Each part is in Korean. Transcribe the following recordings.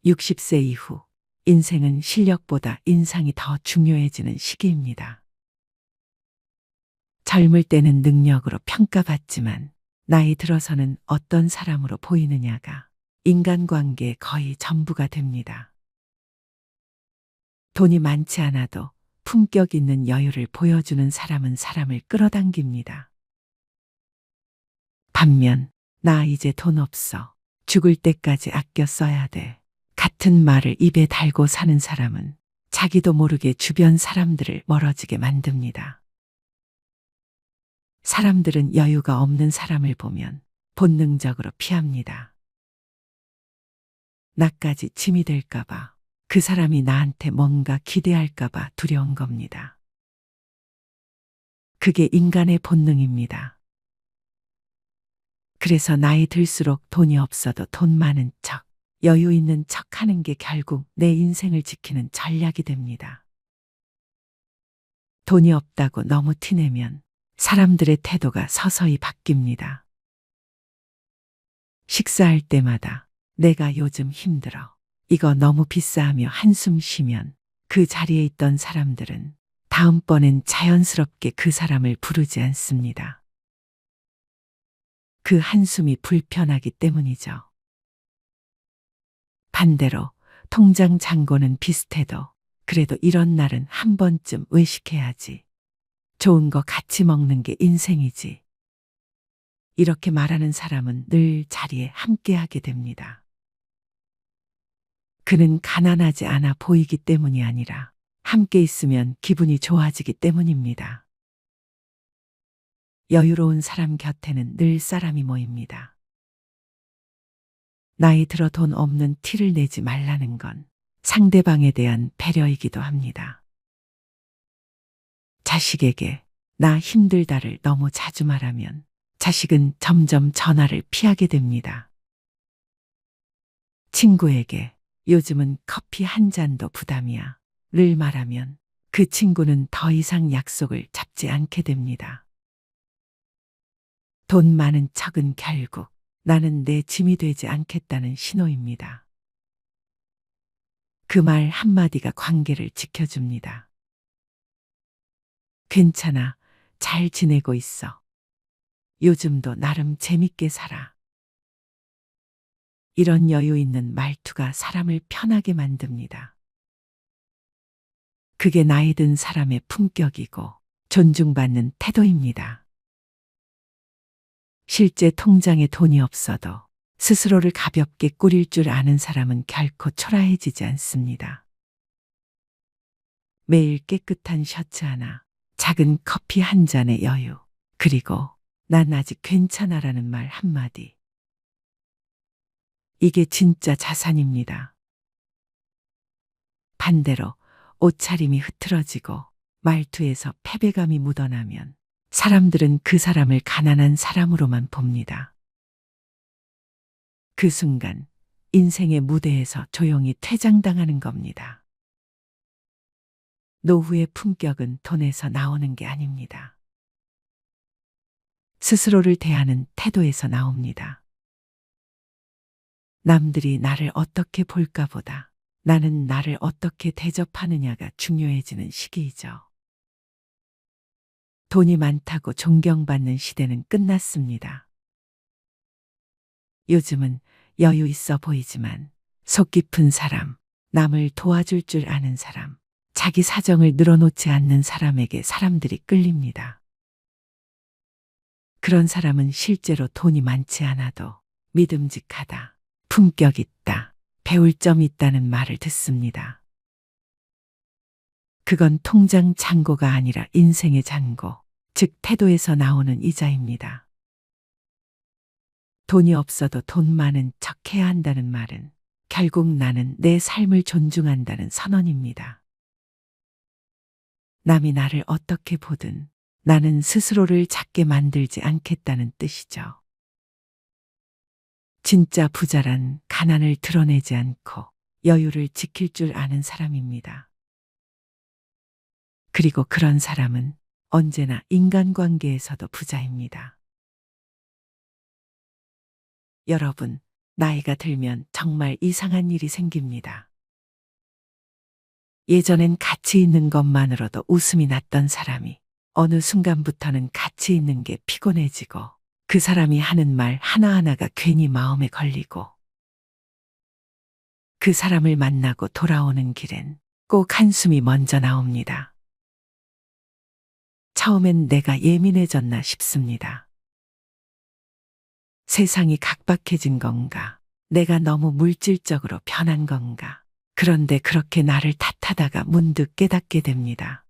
60세 이후 인생은 실력보다 인상이 더 중요해지는 시기입니다. 젊을 때는 능력으로 평가받지만 나이 들어서는 어떤 사람으로 보이느냐가 인간관계의 거의 전부가 됩니다. 돈이 많지 않아도 품격 있는 여유를 보여주는 사람은 사람을 끌어당깁니다. 반면 나 이제 돈 없어. 죽을 때까지 아껴 써야 돼. 같은 말을 입에 달고 사는 사람은 자기도 모르게 주변 사람들을 멀어지게 만듭니다. 사람들은 여유가 없는 사람을 보면 본능적으로 피합니다. 나까지 짐이 될까봐, 그 사람이 나한테 뭔가 기대할까봐 두려운 겁니다. 그게 인간의 본능입니다. 그래서 나이 들수록 돈이 없어도 돈 많은 척, 여유 있는 척 하는 게 결국 내 인생을 지키는 전략이 됩니다. 돈이 없다고 너무 티내면 사람들의 태도가 서서히 바뀝니다. 식사할 때마다 내가 요즘 힘들어. 이거 너무 비싸하며 한숨 쉬면 그 자리에 있던 사람들은 다음번엔 자연스럽게 그 사람을 부르지 않습니다. 그 한숨이 불편하기 때문이죠. 반대로 통장 잔고는 비슷해도 그래도 이런 날은 한 번쯤 외식해야지. 좋은 거 같이 먹는 게 인생이지. 이렇게 말하는 사람은 늘 자리에 함께하게 됩니다. 그는 가난하지 않아 보이기 때문이 아니라 함께 있으면 기분이 좋아지기 때문입니다. 여유로운 사람 곁에는 늘 사람이 모입니다. 나이 들어 돈 없는 티를 내지 말라는 건 상대방에 대한 배려이기도 합니다. 자식에게 나 힘들다를 너무 자주 말하면 자식은 점점 전화를 피하게 됩니다. 친구에게 요즘은 커피 한 잔도 부담이야 를 말하면 그 친구는 더 이상 약속을 잡지 않게 됩니다. 돈 많은 척은 결국 나는 내 짐이 되지 않겠다는 신호입니다. 그 말 한마디가 관계를 지켜줍니다. 괜찮아, 잘 지내고 있어. 요즘도 나름 재밌게 살아. 이런 여유 있는 말투가 사람을 편하게 만듭니다. 그게 나이 든 사람의 품격이고 존중받는 태도입니다. 실제 통장에 돈이 없어도 스스로를 가볍게 꾸릴 줄 아는 사람은 결코 초라해지지 않습니다. 매일 깨끗한 셔츠 하나, 작은 커피 한 잔의 여유, 그리고 난 아직 괜찮아라는 말 한마디. 이게 진짜 자산입니다. 반대로 옷차림이 흐트러지고 말투에서 패배감이 묻어나면 사람들은 그 사람을 가난한 사람으로만 봅니다. 그 순간 인생의 무대에서 조용히 퇴장당하는 겁니다. 노후의 품격은 돈에서 나오는 게 아닙니다. 스스로를 대하는 태도에서 나옵니다. 남들이 나를 어떻게 볼까 보다 나는 나를 어떻게 대접하느냐가 중요해지는 시기이죠. 돈이 많다고 존경받는 시대는 끝났습니다. 요즘은 여유 있어 보이지만 속 깊은 사람, 남을 도와줄 줄 아는 사람, 자기 사정을 늘어놓지 않는 사람에게 사람들이 끌립니다. 그런 사람은 실제로 돈이 많지 않아도 믿음직하다, 품격 있다, 배울 점 있다는 말을 듣습니다. 그건 통장 잔고가 아니라 인생의 잔고, 즉 태도에서 나오는 이자입니다. 돈이 없어도 돈 많은 척 해야 한다는 말은 결국 나는 내 삶을 존중한다는 선언입니다. 남이 나를 어떻게 보든 나는 스스로를 작게 만들지 않겠다는 뜻이죠. 진짜 부자란 가난을 드러내지 않고 여유를 지킬 줄 아는 사람입니다. 그리고 그런 사람은 언제나 인간관계에서도 부자입니다. 여러분, 나이가 들면 정말 이상한 일이 생깁니다. 예전엔 가치 있는 것만으로도 웃음이 났던 사람이 어느 순간부터는 가치 있는 게 피곤해지고 그 사람이 하는 말 하나하나가 괜히 마음에 걸리고 그 사람을 만나고 돌아오는 길엔 꼭 한숨이 먼저 나옵니다. 처음엔 내가 예민해졌나 싶습니다. 세상이 각박해진 건가? 내가 너무 물질적으로 변한 건가? 그런데 그렇게 나를 탓하다가 문득 깨닫게 됩니다.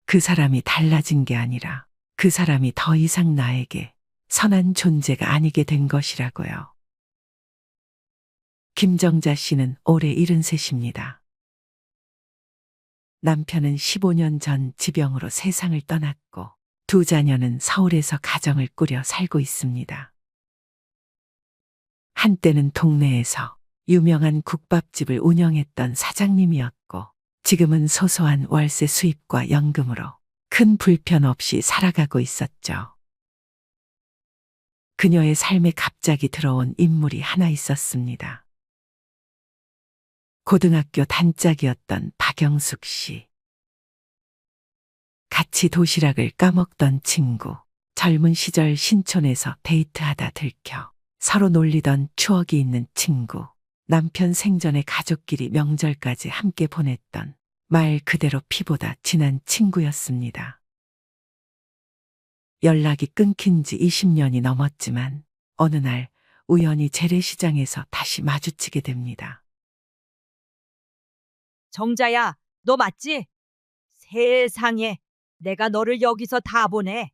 그 사람이 달라진 게 아니라 그 사람이 더 이상 나에게 선한 존재가 아니게 된 것이라고요. 김정자 씨는 올해 73입니다. 남편은 15년 전 지병으로 세상을 떠났고 두 자녀는 서울에서 가정을 꾸려 살고 있습니다. 한때는 동네에서 유명한 국밥집을 운영했던 사장님이었고 지금은 소소한 월세 수입과 연금으로 큰 불편 없이 살아가고 있었죠. 그녀의 삶에 갑자기 들어온 인물이 하나 있었습니다. 고등학교 단짝이었던 박영숙 씨. 같이 도시락을 까먹던 친구, 젊은 시절 신촌에서 데이트하다 들켜 서로 놀리던 추억이 있는 친구, 남편 생전에 가족끼리 명절까지 함께 보냈던 말 그대로 피보다 진한 친구였습니다. 연락이 끊긴 지 20년이 넘었지만 어느 날 우연히 재래시장에서 다시 마주치게 됩니다. 정자야, 너 맞지? 세상에, 내가 너를 여기서 다 보네.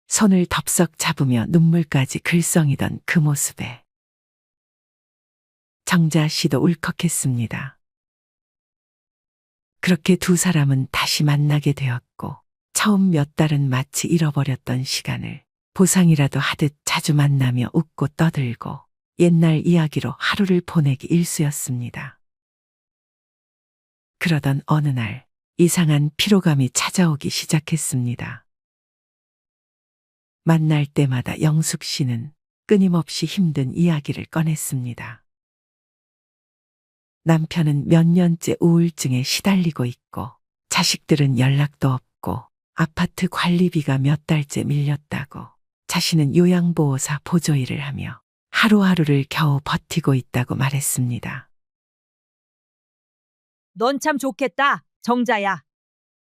손을 덥석 잡으며 눈물까지 글썽이던 그 모습에 정자 씨도 울컥했습니다. 그렇게 두 사람은 다시 만나게 되었고 처음 몇 달은 마치 잃어버렸던 시간을 보상이라도 하듯 자주 만나며 웃고 떠들고 옛날 이야기로 하루를 보내기 일쑤였습니다. 그러던 어느 날 이상한 피로감이 찾아오기 시작했습니다. 만날 때마다 영숙 씨는 끊임없이 힘든 이야기를 꺼냈습니다. 남편은 몇 년째 우울증에 시달리고 있고 자식들은 연락도 없고 아파트 관리비가 몇 달째 밀렸다고 자신은 요양보호사 보조일을 하며 하루하루를 겨우 버티고 있다고 말했습니다. 넌 참 좋겠다, 정자야.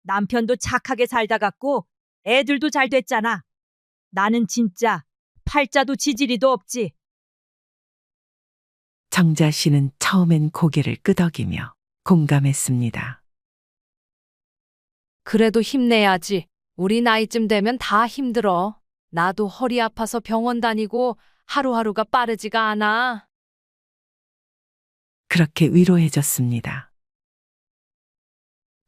남편도 착하게 살다 갔고 애들도 잘 됐잖아. 나는 진짜 팔자도 지지리도 없지. 정자 씨는 처음엔 고개를 끄덕이며 공감했습니다. 그래도 힘내야지. 우리 나이쯤 되면 다 힘들어. 나도 허리 아파서 병원 다니고 하루하루가 빠르지가 않아. 그렇게 위로해줬습니다.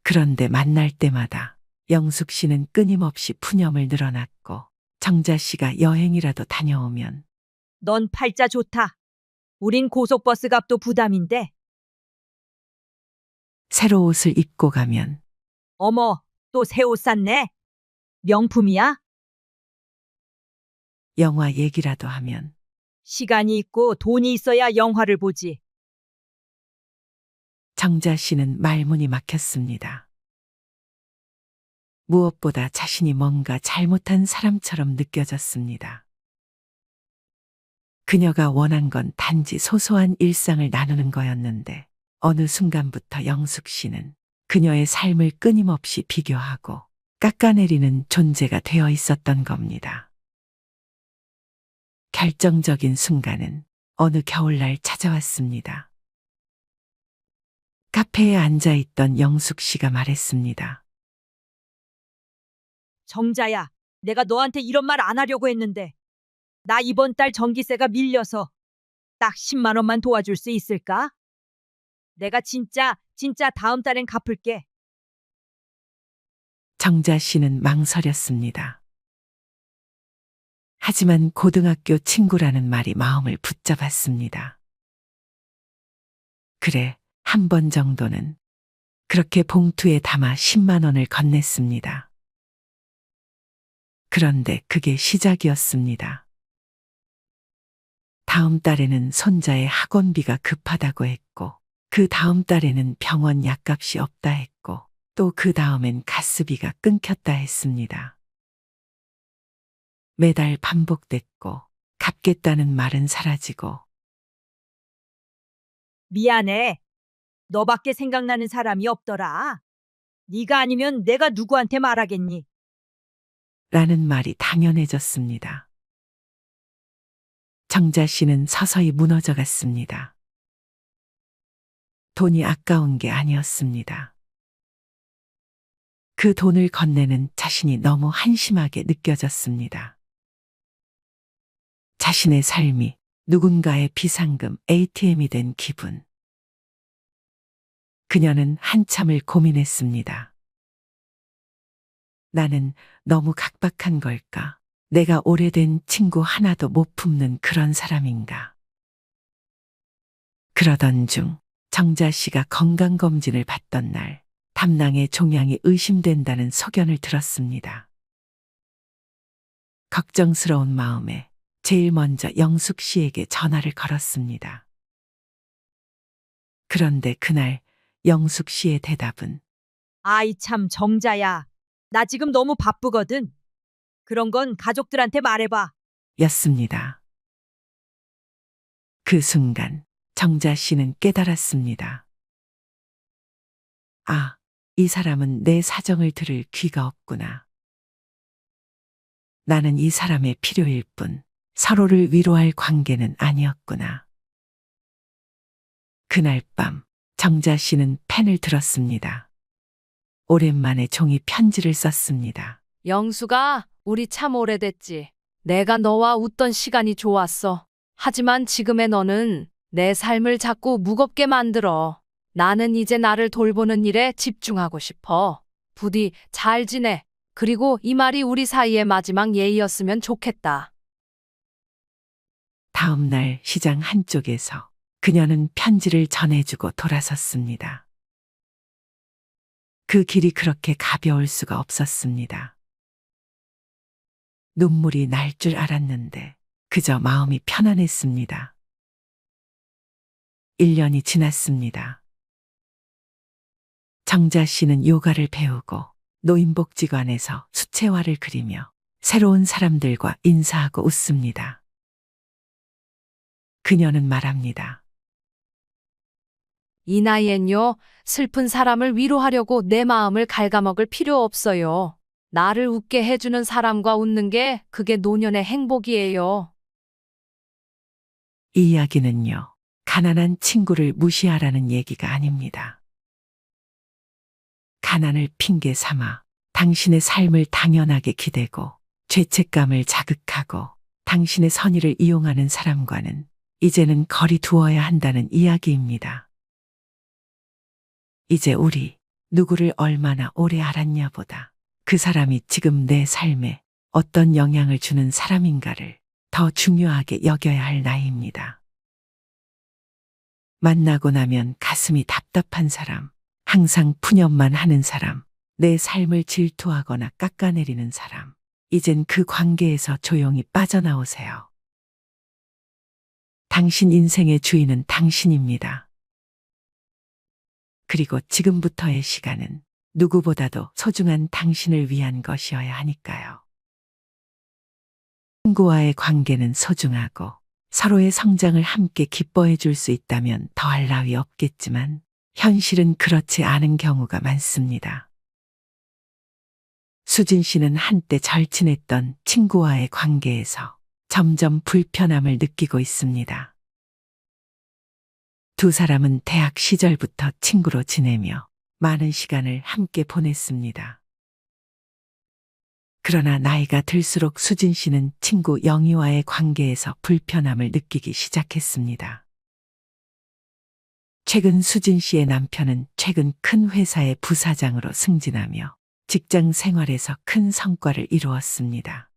그런데 만날 때마다 영숙 씨는 끊임없이 푸념을 늘어놨고 정자 씨가 여행이라도 다녀오면 넌 팔자 좋다. 우린 고속버스 값도 부담인데. 새로 옷을 입고 가면 어머, 또 새 옷 샀네. 명품이야? 영화 얘기라도 하면 시간이 있고 돈이 있어야 영화를 보지. 정자 씨는 말문이 막혔습니다. 무엇보다 자신이 뭔가 잘못한 사람처럼 느껴졌습니다. 그녀가 원한 건 단지 소소한 일상을 나누는 거였는데 어느 순간부터 영숙 씨는 그녀의 삶을 끊임없이 비교하고 깎아내리는 존재가 되어 있었던 겁니다. 결정적인 순간은 어느 겨울날 찾아왔습니다. 카페에 앉아있던 영숙 씨가 말했습니다. 정자야, 내가 너한테 이런 말 안 하려고 했는데 나 이번 달 전기세가 밀려서 딱 10만 원만 도와줄 수 있을까? 내가 진짜 다음 달엔 갚을게. 정자 씨는 망설였습니다. 하지만 고등학교 친구라는 말이 마음을 붙잡았습니다. 그래, 한 번 정도는. 그렇게 봉투에 담아 10만 원을 건넸습니다. 그런데 그게 시작이었습니다. 다음 달에는 손자의 학원비가 급하다고 했고, 그 다음 달에는 병원 약값이 없다 했고, 또 그 다음엔 가스비가 끊겼다 했습니다. 매달 반복됐고, 갚겠다는 말은 사라지고, 미안해. 너밖에 생각나는 사람이 없더라. 네가 아니면 내가 누구한테 말하겠니? 라는 말이 당연해졌습니다. 정자 씨는 서서히 무너져 갔습니다. 돈이 아까운 게 아니었습니다. 그 돈을 건네는 자신이 너무 한심하게 느껴졌습니다. 자신의 삶이 누군가의 비상금 ATM이 된 기분. 그녀는 한참을 고민했습니다. 나는 너무 각박한 걸까? 내가 오래된 친구 하나도 못 품는 그런 사람인가? 그러던 중 정자 씨가 건강검진을 받던 날 담낭의 종양이 의심된다는 소견을 들었습니다. 걱정스러운 마음에 제일 먼저 영숙 씨에게 전화를 걸었습니다. 그런데 그날 영숙 씨의 대답은 아이 참 정자야. 나 지금 너무 바쁘거든. 그런 건 가족들한테 말해봐. 였습니다. 그 순간 정자 씨는 깨달았습니다. 아, 이 사람은 내 사정을 들을 귀가 없구나. 나는 이 사람의 필요일 뿐 서로를 위로할 관계는 아니었구나. 그날 밤 정자 씨는 펜을 들었습니다. 오랜만에 종이 편지를 썼습니다. 영수가, 우리 참 오래됐지. 내가 너와 웃던 시간이 좋았어. 하지만 지금의 너는 내 삶을 자꾸 무겁게 만들어. 나는 이제 나를 돌보는 일에 집중하고 싶어. 부디 잘 지내. 그리고 이 말이 우리 사이의 마지막 예의였으면 좋겠다. 다음 날 시장 한쪽에서 그녀는 편지를 전해주고 돌아섰습니다. 그 길이 그렇게 가벼울 수가 없었습니다. 눈물이 날 줄 알았는데 그저 마음이 편안했습니다. 1년이 지났습니다. 정자 씨는 요가를 배우고 노인복지관에서 수채화를 그리며 새로운 사람들과 인사하고 웃습니다. 그녀는 말합니다. 이 나이엔요, 슬픈 사람을 위로하려고 내 마음을 갉아먹을 필요 없어요. 나를 웃게 해주는 사람과 웃는 게 그게 노년의 행복이에요. 이 이야기는요, 가난한 친구를 무시하라는 얘기가 아닙니다. 가난을 핑계 삼아 당신의 삶을 당연하게 기대고 죄책감을 자극하고 당신의 선의를 이용하는 사람과는 이제는 거리 두어야 한다는 이야기입니다. 이제 우리 누구를 얼마나 오래 알았냐보다 그 사람이 지금 내 삶에 어떤 영향을 주는 사람인가를 더 중요하게 여겨야 할 나이입니다. 만나고 나면 가슴이 답답한 사람, 항상 푸념만 하는 사람, 내 삶을 질투하거나 깎아내리는 사람, 이젠 그 관계에서 조용히 빠져나오세요. 당신 인생의 주인은 당신입니다. 그리고 지금부터의 시간은 누구보다도 소중한 당신을 위한 것이어야 하니까요. 친구와의 관계는 소중하고 서로의 성장을 함께 기뻐해 줄 수 있다면 더할 나위 없겠지만 현실은 그렇지 않은 경우가 많습니다. 수진 씨는 한때 절친했던 친구와의 관계에서 점점 불편함을 느끼고 있습니다. 두 사람은 대학 시절부터 친구로 지내며 많은 시간을 함께 보냈습니다. 그러나 나이가 들수록 수진 씨는 친구 영희와의 관계에서 불편함을 느끼기 시작했습니다. 최근 수진 씨의 남편은 최근 큰 회사의 부사장으로 승진하며 직장 생활에서 큰 성과를 이루었습니다.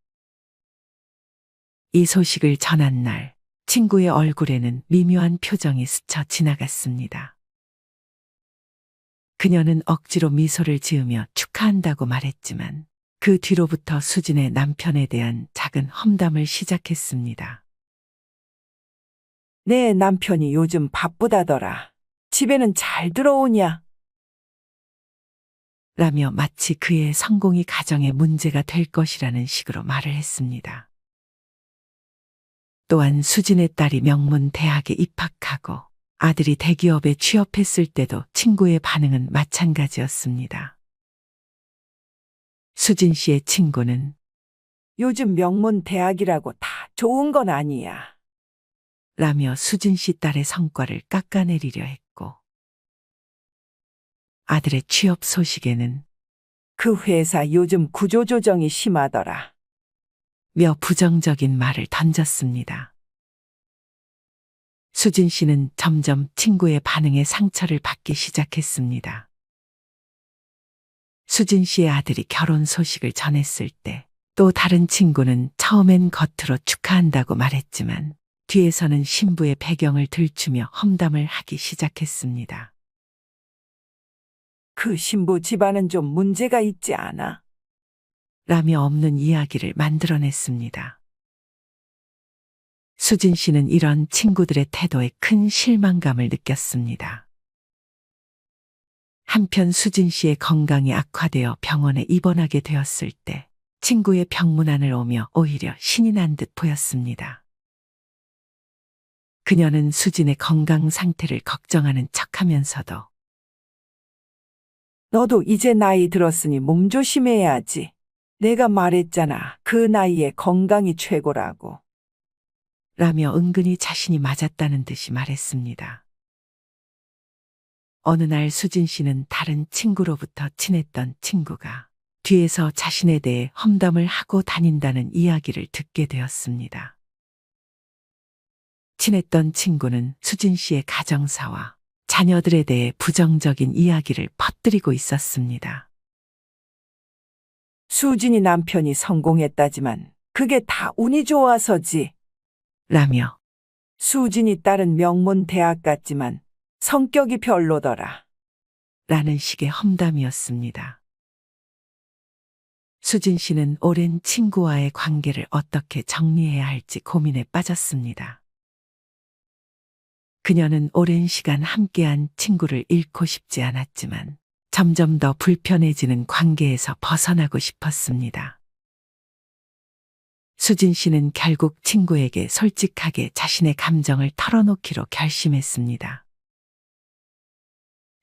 이 소식을 전한 날 친구의 얼굴에는 미묘한 표정이 스쳐 지나갔습니다. 그녀는 억지로 미소를 지으며 축하한다고 말했지만 그 뒤로부터 수진의 남편에 대한 작은 험담을 시작했습니다. 내 남편이 요즘 바쁘다더라. 집에는 잘 들어오냐? 라며 마치 그의 성공이 가정의 문제가 될 것이라는 식으로 말을 했습니다. 또한 수진의 딸이 명문 대학에 입학하고 아들이 대기업에 취업했을 때도 친구의 반응은 마찬가지였습니다. 수진 씨의 친구는 요즘 명문 대학이라고 다 좋은 건 아니야. 라며 수진 씨 딸의 성과를 깎아내리려 했고, 아들의 취업 소식에는 그 회사 요즘 구조조정이 심하더라. 며 부정적인 말을 던졌습니다. 수진 씨는 점점 친구의 반응에 상처를 받기 시작했습니다. 수진 씨의 아들이 결혼 소식을 전했을 때 또 다른 친구는 처음엔 겉으로 축하한다고 말했지만 뒤에서는 신부의 배경을 들추며 험담을 하기 시작했습니다. 그 신부 집안은 좀 문제가 있지 않아? 라며 없는 이야기를 만들어냈습니다. 수진 씨는 이런 친구들의 태도에 큰 실망감을 느꼈습니다. 한편 수진 씨의 건강이 악화되어 병원에 입원하게 되었을 때 친구의 병문안을 오며 오히려 신이 난 듯 보였습니다. 그녀는 수진의 건강 상태를 걱정하는 척하면서도 너도 이제 나이 들었으니 몸 조심해야지. 내가 말했잖아. 그 나이에 건강이 최고라고. 라며 은근히 자신이 맞았다는 듯이 말했습니다. 어느 날 수진 씨는 다른 친구로부터 친했던 친구가 뒤에서 자신에 대해 험담을 하고 다닌다는 이야기를 듣게 되었습니다. 친했던 친구는 수진 씨의 가정사와 자녀들에 대해 부정적인 이야기를 퍼뜨리고 있었습니다. 수진이 남편이 성공했다지만 그게 다 운이 좋아서지. 라며 수진이 딸은 명문 대학 갔지만 성격이 별로더라. 라는 식의 험담이었습니다. 수진 씨는 오랜 친구와의 관계를 어떻게 정리해야 할지 고민에 빠졌습니다. 그녀는 오랜 시간 함께한 친구를 잃고 싶지 않았지만 점점 더 불편해지는 관계에서 벗어나고 싶었습니다. 수진 씨는 결국 친구에게 솔직하게 자신의 감정을 털어놓기로 결심했습니다.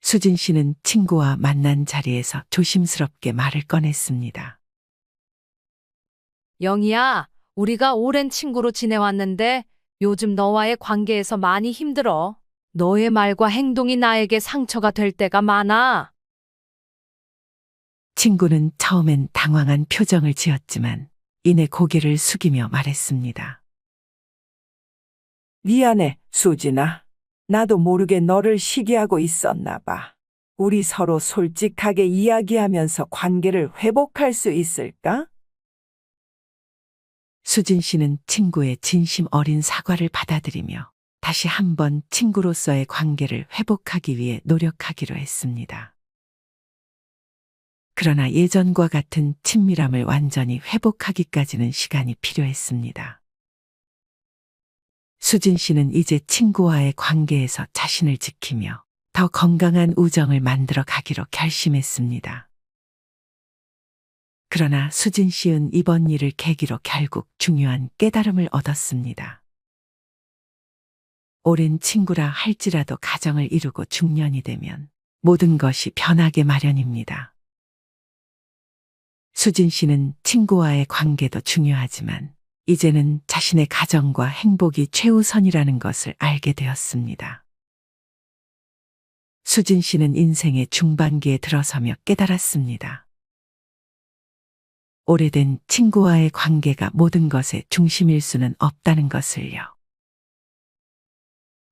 수진 씨는 친구와 만난 자리에서 조심스럽게 말을 꺼냈습니다. 영희야, 우리가 오랜 친구로 지내왔는데 요즘 너와의 관계에서 많이 힘들어. 너의 말과 행동이 나에게 상처가 될 때가 많아. 친구는 처음엔 당황한 표정을 지었지만 이내 고개를 숙이며 말했습니다. 미안해, 수진아. 나도 모르게 너를 시기하고 있었나 봐. 우리 서로 솔직하게 이야기하면서 관계를 회복할 수 있을까? 수진 씨는 친구의 진심 어린 사과를 받아들이며 다시 한번 친구로서의 관계를 회복하기 위해 노력하기로 했습니다. 그러나 예전과 같은 친밀함을 완전히 회복하기까지는 시간이 필요했습니다. 수진 씨는 이제 친구와의 관계에서 자신을 지키며 더 건강한 우정을 만들어 가기로 결심했습니다. 그러나 수진 씨는 이번 일을 계기로 결국 중요한 깨달음을 얻었습니다. 오랜 친구라 할지라도 가정을 이루고 중년이 되면 모든 것이 변하게 마련입니다. 수진 씨는 친구와의 관계도 중요하지만 이제는 자신의 가정과 행복이 최우선이라는 것을 알게 되었습니다. 수진 씨는 인생의 중반기에 들어서며 깨달았습니다. 오래된 친구와의 관계가 모든 것의 중심일 수는 없다는 것을요.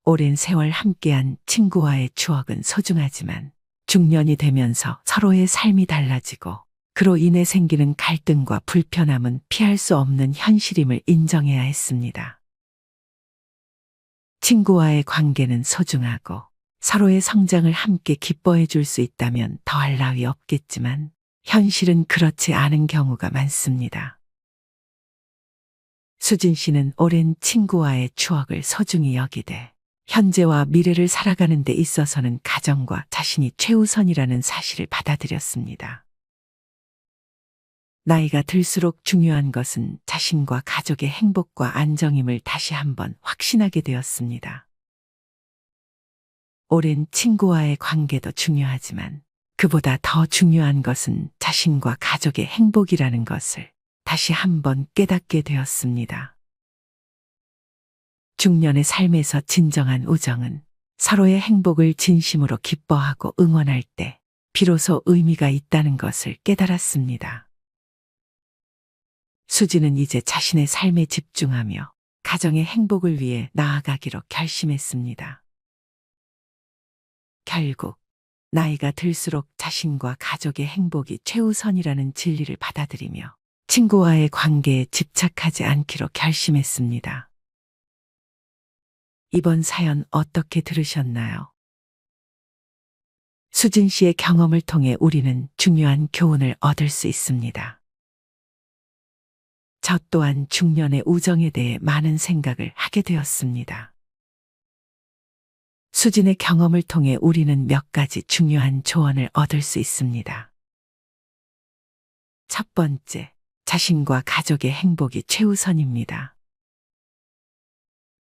오랜 세월 함께한 친구와의 추억은 소중하지만 중년이 되면서 서로의 삶이 달라지고 그로 인해 생기는 갈등과 불편함은 피할 수 없는 현실임을 인정해야 했습니다. 친구와의 관계는 소중하고 서로의 성장을 함께 기뻐해 줄 수 있다면 더할 나위 없겠지만 현실은 그렇지 않은 경우가 많습니다. 수진 씨는 오랜 친구와의 추억을 소중히 여기되 현재와 미래를 살아가는 데 있어서는 가정과 자신이 최우선이라는 사실을 받아들였습니다. 나이가 들수록 중요한 것은 자신과 가족의 행복과 안정임을 다시 한번 확신하게 되었습니다. 오랜 친구와의 관계도 중요하지만 그보다 더 중요한 것은 자신과 가족의 행복이라는 것을 다시 한번 깨닫게 되었습니다. 중년의 삶에서 진정한 우정은 서로의 행복을 진심으로 기뻐하고 응원할 때 비로소 의미가 있다는 것을 깨달았습니다. 수지는 이제 자신의 삶에 집중하며 가정의 행복을 위해 나아가기로 결심했습니다. 결국 나이가 들수록 자신과 가족의 행복이 최우선이라는 진리를 받아들이며 친구와의 관계에 집착하지 않기로 결심했습니다. 이번 사연 어떻게 들으셨나요? 수진 씨의 경험을 통해 우리는 중요한 교훈을 얻을 수 있습니다. 저 또한 중년의 우정에 대해 많은 생각을 하게 되었습니다. 수진의 경험을 통해 우리는 몇 가지 중요한 조언을 얻을 수 있습니다. 첫 번째, 자신과 가족의 행복이 최우선입니다.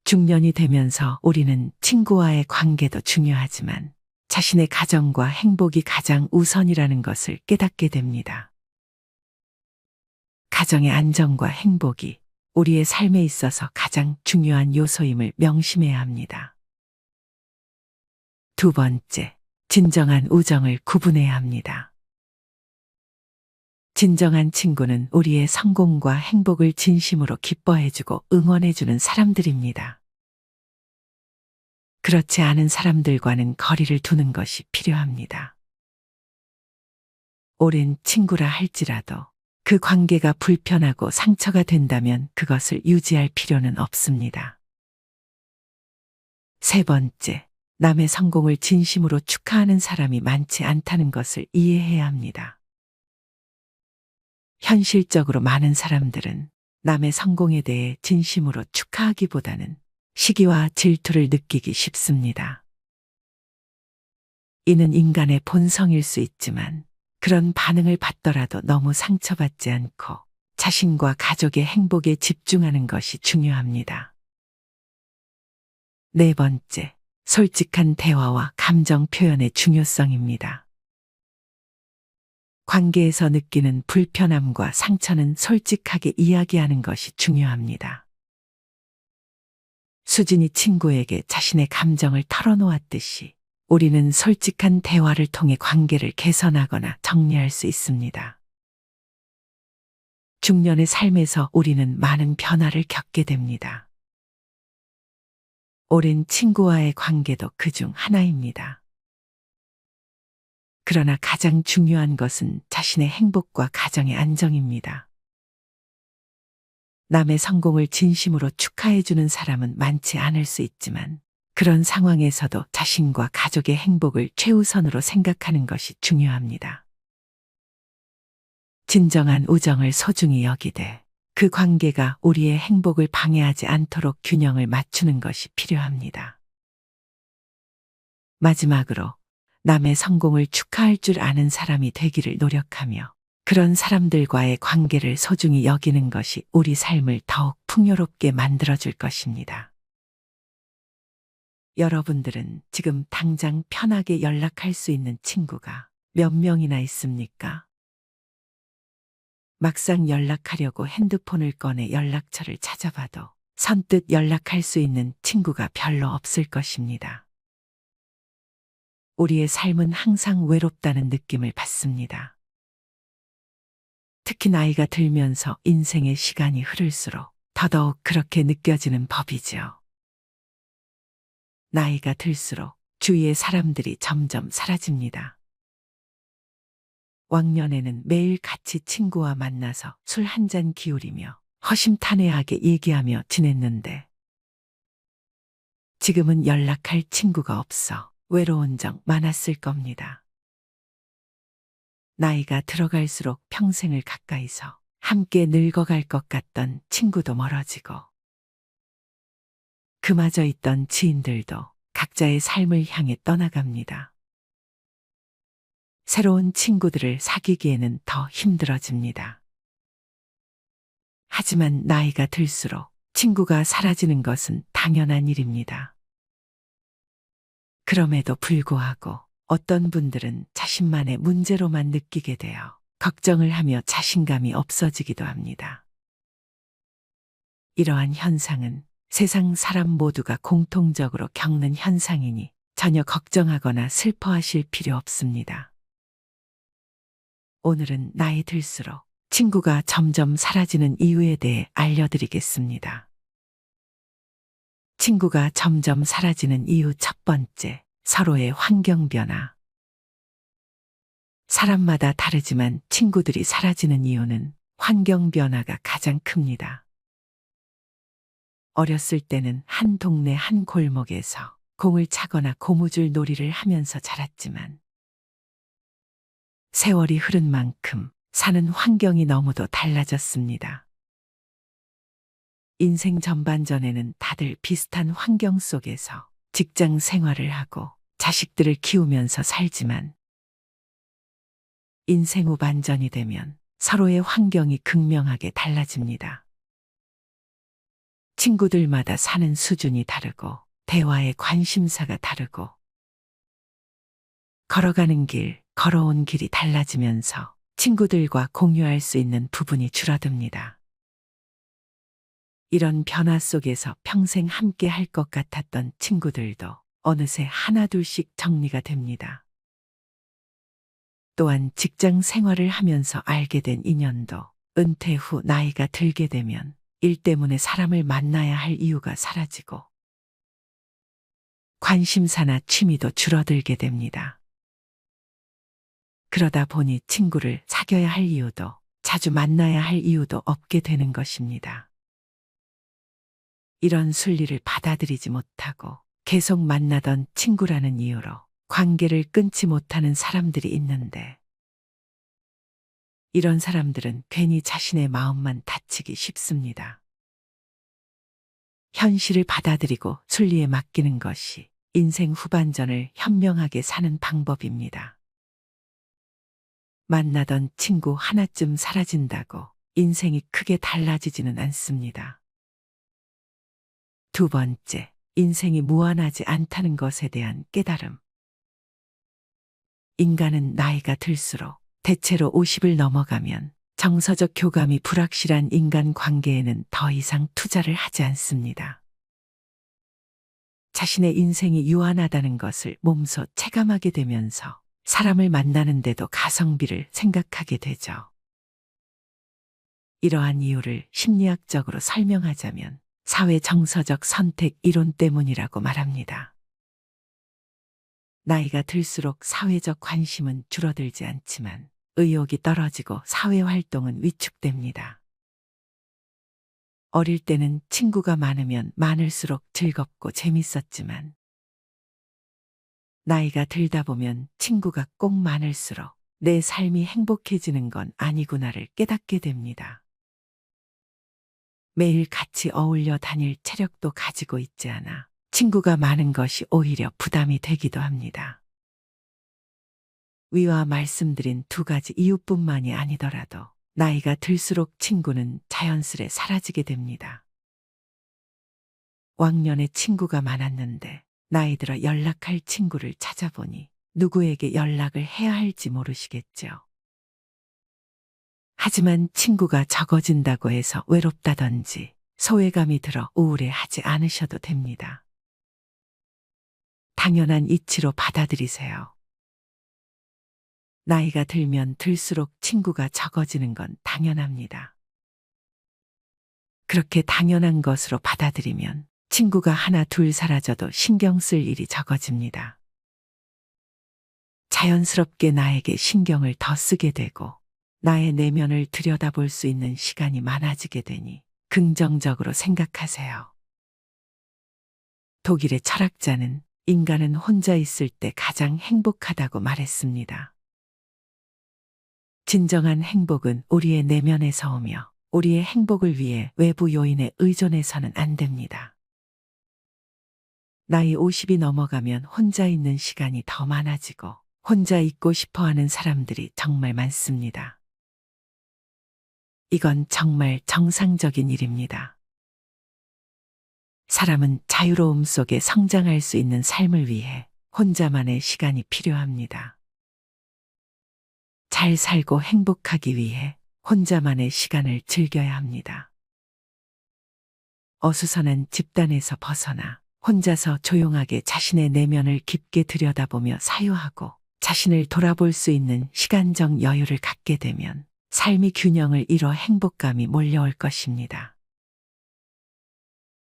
중년이 되면서 우리는 친구와의 관계도 중요하지만 자신의 가정과 행복이 가장 우선이라는 것을 깨닫게 됩니다. 가정의 안정과 행복이 우리의 삶에 있어서 가장 중요한 요소임을 명심해야 합니다. 두 번째, 진정한 우정을 구분해야 합니다. 진정한 친구는 우리의 성공과 행복을 진심으로 기뻐해주고 응원해주는 사람들입니다. 그렇지 않은 사람들과는 거리를 두는 것이 필요합니다. 오랜 친구라 할지라도 그 관계가 불편하고 상처가 된다면 그것을 유지할 필요는 없습니다. 세 번째, 남의 성공을 진심으로 축하하는 사람이 많지 않다는 것을 이해해야 합니다. 현실적으로 많은 사람들은 남의 성공에 대해 진심으로 축하하기보다는 시기와 질투를 느끼기 쉽습니다. 이는 인간의 본성일 수 있지만 그런 반응을 받더라도 너무 상처받지 않고 자신과 가족의 행복에 집중하는 것이 중요합니다. 네 번째, 솔직한 대화와 감정 표현의 중요성입니다. 관계에서 느끼는 불편함과 상처는 솔직하게 이야기하는 것이 중요합니다. 수진이 친구에게 자신의 감정을 털어놓았듯이 우리는 솔직한 대화를 통해 관계를 개선하거나 정리할 수 있습니다. 중년의 삶에서 우리는 많은 변화를 겪게 됩니다. 오랜 친구와의 관계도 그중 하나입니다. 그러나 가장 중요한 것은 자신의 행복과 가정의 안정입니다. 남의 성공을 진심으로 축하해주는 사람은 많지 않을 수 있지만 그런 상황에서도 자신과 가족의 행복을 최우선으로 생각하는 것이 중요합니다. 진정한 우정을 소중히 여기되 그 관계가 우리의 행복을 방해하지 않도록 균형을 맞추는 것이 필요합니다. 마지막으로 남의 성공을 축하할 줄 아는 사람이 되기를 노력하며 그런 사람들과의 관계를 소중히 여기는 것이 우리 삶을 더욱 풍요롭게 만들어줄 것입니다. 여러분들은 지금 당장 편하게 연락할 수 있는 친구가 몇 명이나 있습니까? 막상 연락하려고 핸드폰을 꺼내 연락처를 찾아봐도 선뜻 연락할 수 있는 친구가 별로 없을 것입니다. 우리의 삶은 항상 외롭다는 느낌을 받습니다. 특히 나이가 들면서 인생의 시간이 흐를수록 더더욱 그렇게 느껴지는 법이죠. 나이가 들수록 주위의 사람들이 점점 사라집니다. 왕년에는 매일 같이 친구와 만나서 술 한 잔 기울이며 허심탄회하게 얘기하며 지냈는데 지금은 연락할 친구가 없어 외로운 적 많았을 겁니다. 나이가 들어갈수록 평생을 가까이서 함께 늙어갈 것 같던 친구도 멀어지고 그마저 있던 지인들도 각자의 삶을 향해 떠나갑니다. 새로운 친구들을 사귀기에는 더 힘들어집니다. 하지만 나이가 들수록 친구가 사라지는 것은 당연한 일입니다. 그럼에도 불구하고 어떤 분들은 자신만의 문제로만 느끼게 되어 걱정을 하며 자신감이 없어지기도 합니다. 이러한 현상은 세상 사람 모두가 공통적으로 겪는 현상이니 전혀 걱정하거나 슬퍼하실 필요 없습니다. 오늘은 나이 들수록 친구가 점점 사라지는 이유에 대해 알려드리겠습니다. 친구가 점점 사라지는 이유 첫 번째, 서로의 환경 변화. 사람마다 다르지만 친구들이 사라지는 이유는 환경 변화가 가장 큽니다. 어렸을 때는 한 동네 한 골목에서 공을 차거나 고무줄 놀이를 하면서 자랐지만 세월이 흐른 만큼 사는 환경이 너무도 달라졌습니다. 인생 전반전에는 다들 비슷한 환경 속에서 직장 생활을 하고 자식들을 키우면서 살지만 인생 후반전이 되면 서로의 환경이 극명하게 달라집니다. 친구들마다 사는 수준이 다르고 대화의 관심사가 다르고 걸어가는 길, 걸어온 길이 달라지면서 친구들과 공유할 수 있는 부분이 줄어듭니다. 이런 변화 속에서 평생 함께 할 것 같았던 친구들도 어느새 하나둘씩 정리가 됩니다. 또한 직장 생활을 하면서 알게 된 인연도 은퇴 후 나이가 들게 되면 일 때문에 사람을 만나야 할 이유가 사라지고 관심사나 취미도 줄어들게 됩니다. 그러다 보니 친구를 사귀어야 할 이유도 자주 만나야 할 이유도 없게 되는 것입니다. 이런 순리를 받아들이지 못하고 계속 만나던 친구라는 이유로 관계를 끊지 못하는 사람들이 있는데 이런 사람들은 괜히 자신의 마음만 다치기 쉽습니다. 현실을 받아들이고 순리에 맡기는 것이 인생 후반전을 현명하게 사는 방법입니다. 만나던 친구 하나쯤 사라진다고 인생이 크게 달라지지는 않습니다. 두 번째, 인생이 무한하지 않다는 것에 대한 깨달음. 인간은 나이가 들수록 대체로 50을 넘어가면 정서적 교감이 불확실한 인간 관계에는 더 이상 투자를 하지 않습니다. 자신의 인생이 유한하다는 것을 몸소 체감하게 되면서 사람을 만나는데도 가성비를 생각하게 되죠. 이러한 이유를 심리학적으로 설명하자면 사회 정서적 선택 이론 때문이라고 말합니다. 나이가 들수록 사회적 관심은 줄어들지 않지만 의욕이 떨어지고 사회 활동은 위축됩니다. 어릴 때는 친구가 많으면 많을수록 즐겁고 재밌었지만 나이가 들다 보면 친구가 꼭 많을수록 내 삶이 행복해지는 건 아니구나를 깨닫게 됩니다. 매일 같이 어울려 다닐 체력도 가지고 있지 않아 친구가 많은 것이 오히려 부담이 되기도 합니다. 위와 말씀드린 두 가지 이유뿐만이 아니더라도 나이가 들수록 친구는 자연스레 사라지게 됩니다. 왕년에 친구가 많았는데 나이 들어 연락할 친구를 찾아보니 누구에게 연락을 해야 할지 모르시겠죠. 하지만 친구가 적어진다고 해서 외롭다든지 소외감이 들어 우울해하지 않으셔도 됩니다. 당연한 이치로 받아들이세요. 나이가 들면 들수록 친구가 적어지는 건 당연합니다. 그렇게 당연한 것으로 받아들이면 친구가 하나 둘 사라져도 신경 쓸 일이 적어집니다. 자연스럽게 나에게 신경을 더 쓰게 되고 나의 내면을 들여다볼 수 있는 시간이 많아지게 되니 긍정적으로 생각하세요. 독일의 철학자는 인간은 혼자 있을 때 가장 행복하다고 말했습니다. 진정한 행복은 우리의 내면에서 오며 우리의 행복을 위해 외부 요인에 의존해서는 안 됩니다. 나이 50이 넘어가면 혼자 있는 시간이 더 많아지고 혼자 있고 싶어 하는 사람들이 정말 많습니다. 이건 정말 정상적인 일입니다. 사람은 자유로움 속에 성장할 수 있는 삶을 위해 혼자만의 시간이 필요합니다. 잘 살고 행복하기 위해 혼자만의 시간을 즐겨야 합니다. 어수선한 집단에서 벗어나 혼자서 조용하게 자신의 내면을 깊게 들여다보며 사유하고 자신을 돌아볼 수 있는 시간적 여유를 갖게 되면 삶이 균형을 이뤄 행복감이 몰려올 것입니다.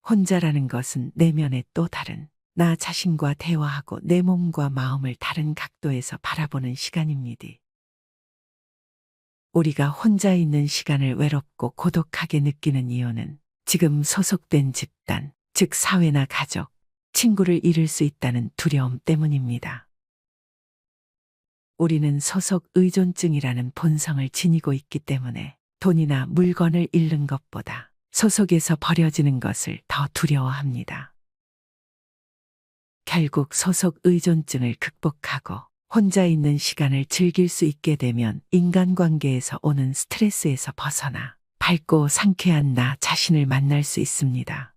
혼자라는 것은 내면의 또 다른 나 자신과 대화하고 내 몸과 마음을 다른 각도에서 바라보는 시간입니다. 우리가 혼자 있는 시간을 외롭고 고독하게 느끼는 이유는 지금 소속된 집단, 즉 사회나 가족, 친구를 잃을 수 있다는 두려움 때문입니다. 우리는 소속 의존증이라는 본성을 지니고 있기 때문에 돈이나 물건을 잃는 것보다 소속에서 버려지는 것을 더 두려워합니다. 결국 소속 의존증을 극복하고 혼자 있는 시간을 즐길 수 있게 되면 인간관계에서 오는 스트레스에서 벗어나 밝고 상쾌한 나 자신을 만날 수 있습니다.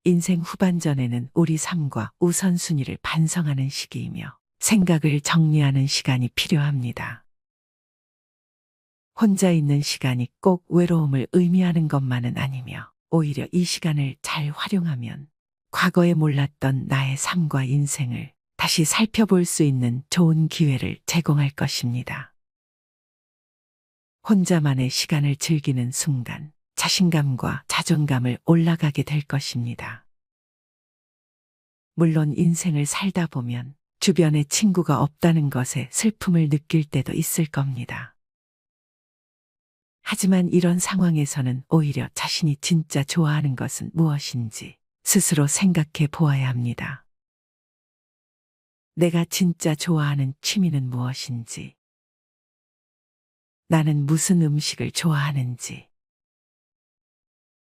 인생 후반전에는 우리 삶과 우선순위를 반성하는 시기이며 생각을 정리하는 시간이 필요합니다. 혼자 있는 시간이 꼭 외로움을 의미하는 것만은 아니며 오히려 이 시간을 잘 활용하면 과거에 몰랐던 나의 삶과 인생을 다시 살펴볼 수 있는 좋은 기회를 제공할 것입니다. 혼자만의 시간을 즐기는 순간 자신감과 자존감을 올라가게 될 것입니다. 물론 인생을 살다 보면 주변에 친구가 없다는 것에 슬픔을 느낄 때도 있을 겁니다. 하지만 이런 상황에서는 오히려 자신이 진짜 좋아하는 것은 무엇인지 스스로 생각해 보아야 합니다. 내가 진짜 좋아하는 취미는 무엇인지, 나는 무슨 음식을 좋아하는지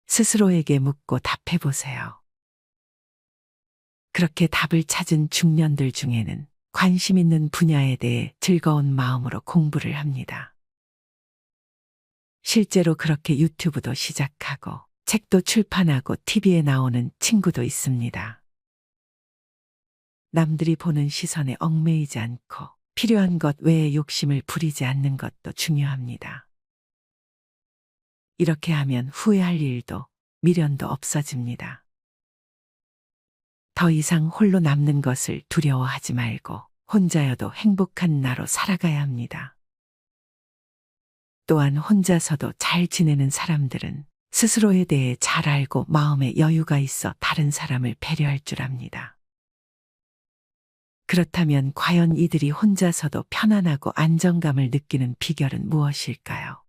스스로에게 묻고 답해 보세요. 그렇게 답을 찾은 중년들 중에는 관심 있는 분야에 대해 즐거운 마음으로 공부를 합니다. 실제로 그렇게 유튜브도 시작하고 책도 출판하고 TV에 나오는 친구도 있습니다. 남들이 보는 시선에 얽매이지 않고 필요한 것 외에 욕심을 부리지 않는 것도 중요합니다. 이렇게 하면 후회할 일도 미련도 없어집니다. 더 이상 홀로 남는 것을 두려워하지 말고 혼자여도 행복한 나로 살아가야 합니다. 또한 혼자서도 잘 지내는 사람들은 스스로에 대해 잘 알고 마음에 여유가 있어 다른 사람을 배려할 줄 압니다. 그렇다면 과연 이들이 혼자서도 편안하고 안정감을 느끼는 비결은 무엇일까요?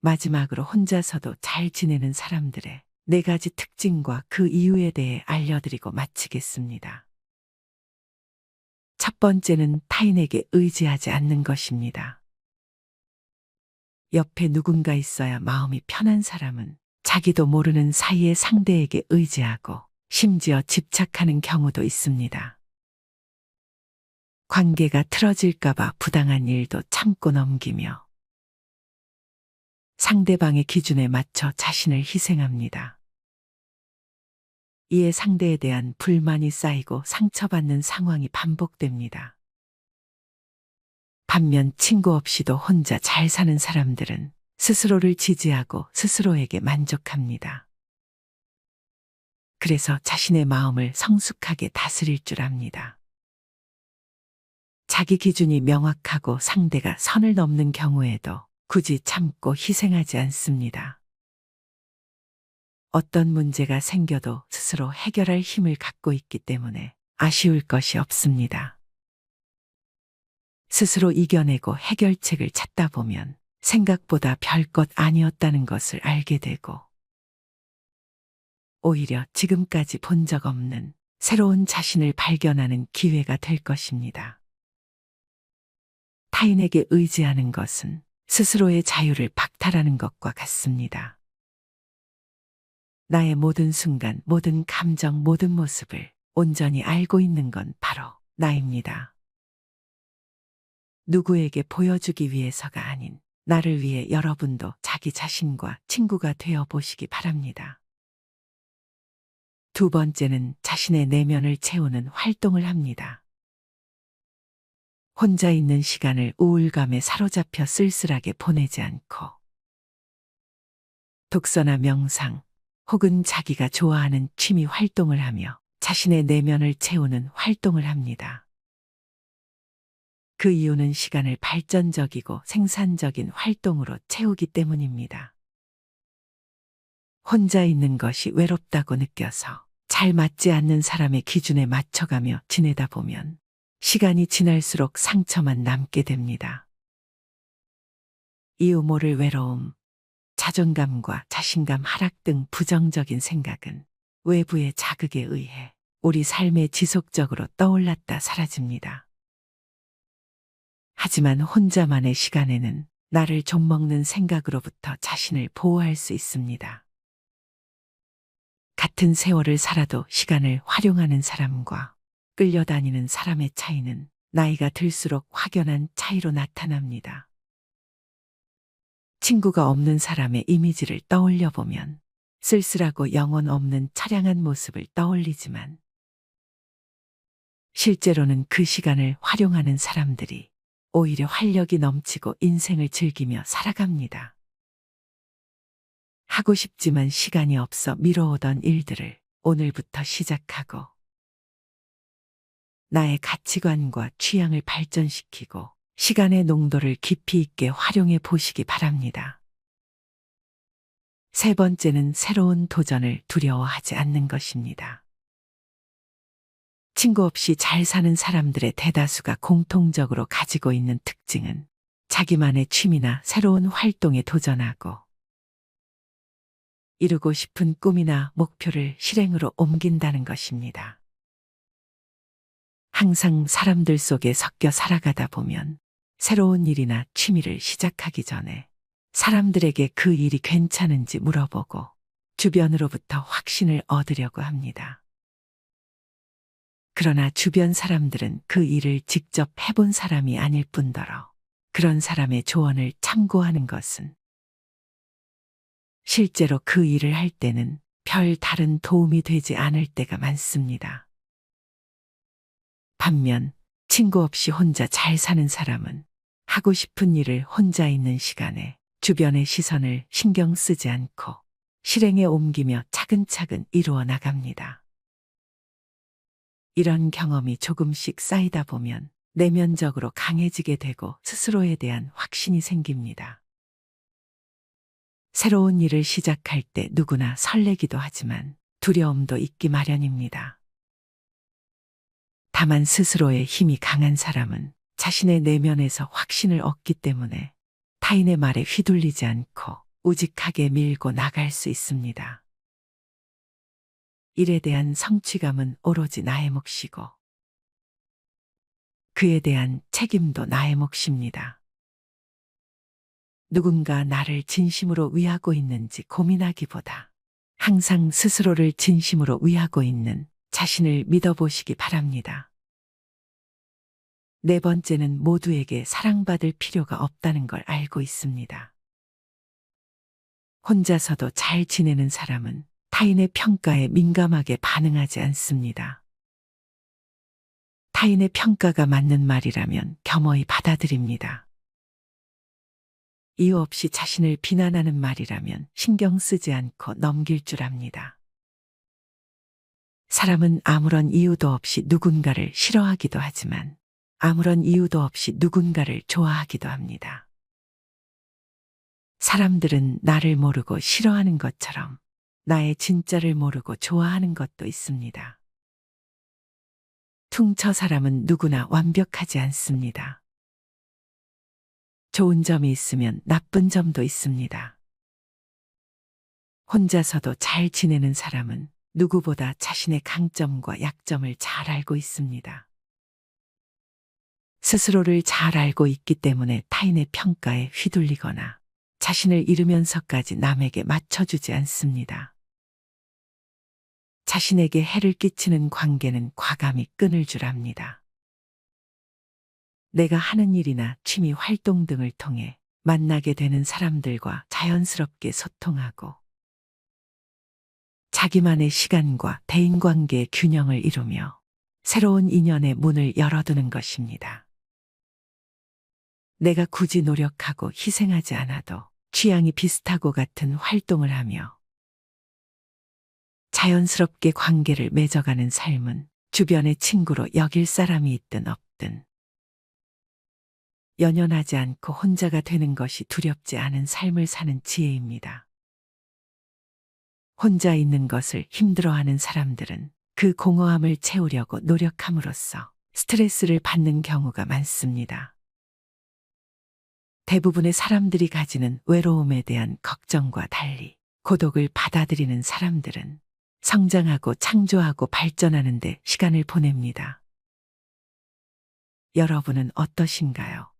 마지막으로 혼자서도 잘 지내는 사람들의 4가지 특징과 그 이유에 대해 알려드리고 마치겠습니다. 첫 번째는 타인에게 의지하지 않는 것입니다. 옆에 누군가 있어야 마음이 편한 사람은 자기도 모르는 사이에 상대에게 의지하고 심지어 집착하는 경우도 있습니다. 관계가 틀어질까봐 부당한 일도 참고 넘기며 상대방의 기준에 맞춰 자신을 희생합니다. 이에 상대에 대한 불만이 쌓이고 상처받는 상황이 반복됩니다. 반면 친구 없이도 혼자 잘 사는 사람들은 스스로를 지지하고 스스로에게 만족합니다. 그래서 자신의 마음을 성숙하게 다스릴 줄 압니다. 자기 기준이 명확하고 상대가 선을 넘는 경우에도 굳이 참고 희생하지 않습니다. 어떤 문제가 생겨도 스스로 해결할 힘을 갖고 있기 때문에 아쉬울 것이 없습니다. 스스로 이겨내고 해결책을 찾다 보면 생각보다 별것 아니었다는 것을 알게 되고 오히려 지금까지 본 적 없는 새로운 자신을 발견하는 기회가 될 것입니다. 타인에게 의지하는 것은 스스로의 자유를 박탈하는 것과 같습니다. 나의 모든 순간, 모든 감정, 모든 모습을 온전히 알고 있는 건 바로 나입니다. 누구에게 보여주기 위해서가 아닌 나를 위해 여러분도 자기 자신과 친구가 되어 보시기 바랍니다. 두 번째는 자신의 내면을 채우는 활동을 합니다. 혼자 있는 시간을 우울감에 사로잡혀 쓸쓸하게 보내지 않고 독서나 명상 혹은 자기가 좋아하는 취미 활동을 하며 자신의 내면을 채우는 활동을 합니다. 그 이유는 시간을 발전적이고 생산적인 활동으로 채우기 때문입니다. 혼자 있는 것이 외롭다고 느껴서 잘 맞지 않는 사람의 기준에 맞춰가며 지내다 보면 시간이 지날수록 상처만 남게 됩니다. 이유 모를 외로움, 자존감과 자신감 하락 등 부정적인 생각은 외부의 자극에 의해 우리 삶에 지속적으로 떠올랐다 사라집니다. 하지만 혼자만의 시간에는 나를 좀먹는 생각으로부터 자신을 보호할 수 있습니다. 같은 세월을 살아도 시간을 활용하는 사람과 끌려다니는 사람의 차이는 나이가 들수록 확연한 차이로 나타납니다. 친구가 없는 사람의 이미지를 떠올려 보면 쓸쓸하고 영혼 없는 처량한 모습을 떠올리지만 실제로는 그 시간을 활용하는 사람들이 오히려 활력이 넘치고 인생을 즐기며 살아갑니다. 하고 싶지만 시간이 없어 미뤄오던 일들을 오늘부터 시작하고 나의 가치관과 취향을 발전시키고 시간의 농도를 깊이 있게 활용해 보시기 바랍니다. 세 번째는 새로운 도전을 두려워하지 않는 것입니다. 친구 없이 잘 사는 사람들의 대다수가 공통적으로 가지고 있는 특징은 자기만의 취미나 새로운 활동에 도전하고 이루고 싶은 꿈이나 목표를 실행으로 옮긴다는 것입니다. 항상 사람들 속에 섞여 살아가다 보면 새로운 일이나 취미를 시작하기 전에 사람들에게 그 일이 괜찮은지 물어보고 주변으로부터 확신을 얻으려고 합니다. 그러나 주변 사람들은 그 일을 직접 해본 사람이 아닐 뿐더러 그런 사람의 조언을 참고하는 것은 실제로 그 일을 할 때는 별 다른 도움이 되지 않을 때가 많습니다. 반면 친구 없이 혼자 잘 사는 사람은 하고 싶은 일을 혼자 있는 시간에 주변의 시선을 신경 쓰지 않고 실행에 옮기며 차근차근 이루어 나갑니다. 이런 경험이 조금씩 쌓이다 보면 내면적으로 강해지게 되고 스스로에 대한 확신이 생깁니다. 새로운 일을 시작할 때 누구나 설레기도 하지만 두려움도 있기 마련입니다. 다만 스스로의 힘이 강한 사람은 자신의 내면에서 확신을 얻기 때문에 타인의 말에 휘둘리지 않고 우직하게 밀고 나갈 수 있습니다. 일에 대한 성취감은 오로지 나의 몫이고 그에 대한 책임도 나의 몫입니다. 누군가 나를 진심으로 위하고 있는지 고민하기보다 항상 스스로를 진심으로 위하고 있는 자신을 믿어보시기 바랍니다. 네 번째는 모두에게 사랑받을 필요가 없다는 걸 알고 있습니다. 혼자서도 잘 지내는 사람은 타인의 평가에 민감하게 반응하지 않습니다. 타인의 평가가 맞는 말이라면 겸허히 받아들입니다. 이유 없이 자신을 비난하는 말이라면 신경 쓰지 않고 넘길 줄 압니다. 사람은 아무런 이유도 없이 누군가를 싫어하기도 하지만 아무런 이유도 없이 누군가를 좋아하기도 합니다. 사람들은 나를 모르고 싫어하는 것처럼 나의 진짜를 모르고 좋아하는 것도 있습니다. 퉁쳐 사람은 누구나 완벽하지 않습니다. 좋은 점이 있으면 나쁜 점도 있습니다. 혼자서도 잘 지내는 사람은 누구보다 자신의 강점과 약점을 잘 알고 있습니다. 스스로를 잘 알고 있기 때문에 타인의 평가에 휘둘리거나 자신을 잃으면서까지 남에게 맞춰주지 않습니다. 자신에게 해를 끼치는 관계는 과감히 끊을 줄 압니다. 내가 하는 일이나 취미 활동 등을 통해 만나게 되는 사람들과 자연스럽게 소통하고 자기만의 시간과 대인관계의 균형을 이루며 새로운 인연의 문을 열어두는 것입니다. 내가 굳이 노력하고 희생하지 않아도 취향이 비슷하고 같은 활동을 하며 자연스럽게 관계를 맺어가는 삶은 주변의 친구로 여길 사람이 있든 없든 연연하지 않고 혼자가 되는 것이 두렵지 않은 삶을 사는 지혜입니다. 혼자 있는 것을 힘들어하는 사람들은 그 공허함을 채우려고 노력함으로써 스트레스를 받는 경우가 많습니다. 대부분의 사람들이 가지는 외로움에 대한 걱정과 달리 고독을 받아들이는 사람들은 성장하고 창조하고 발전하는 데 시간을 보냅니다. 여러분은 어떠신가요?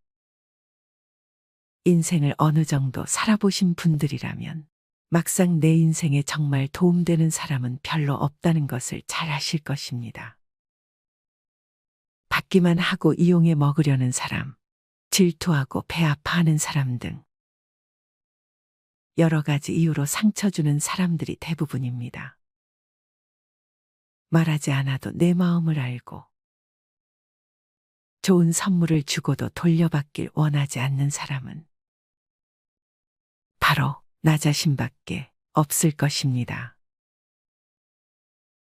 인생을 어느 정도 살아보신 분들이라면 막상 내 인생에 정말 도움되는 사람은 별로 없다는 것을 잘 아실 것입니다. 받기만 하고 이용해 먹으려는 사람, 질투하고 배 아파하는 사람 등 여러 가지 이유로 상처 주는 사람들이 대부분입니다. 말하지 않아도 내 마음을 알고 좋은 선물을 주고도 돌려받길 원하지 않는 사람은 바로 나 자신밖에 없을 것입니다.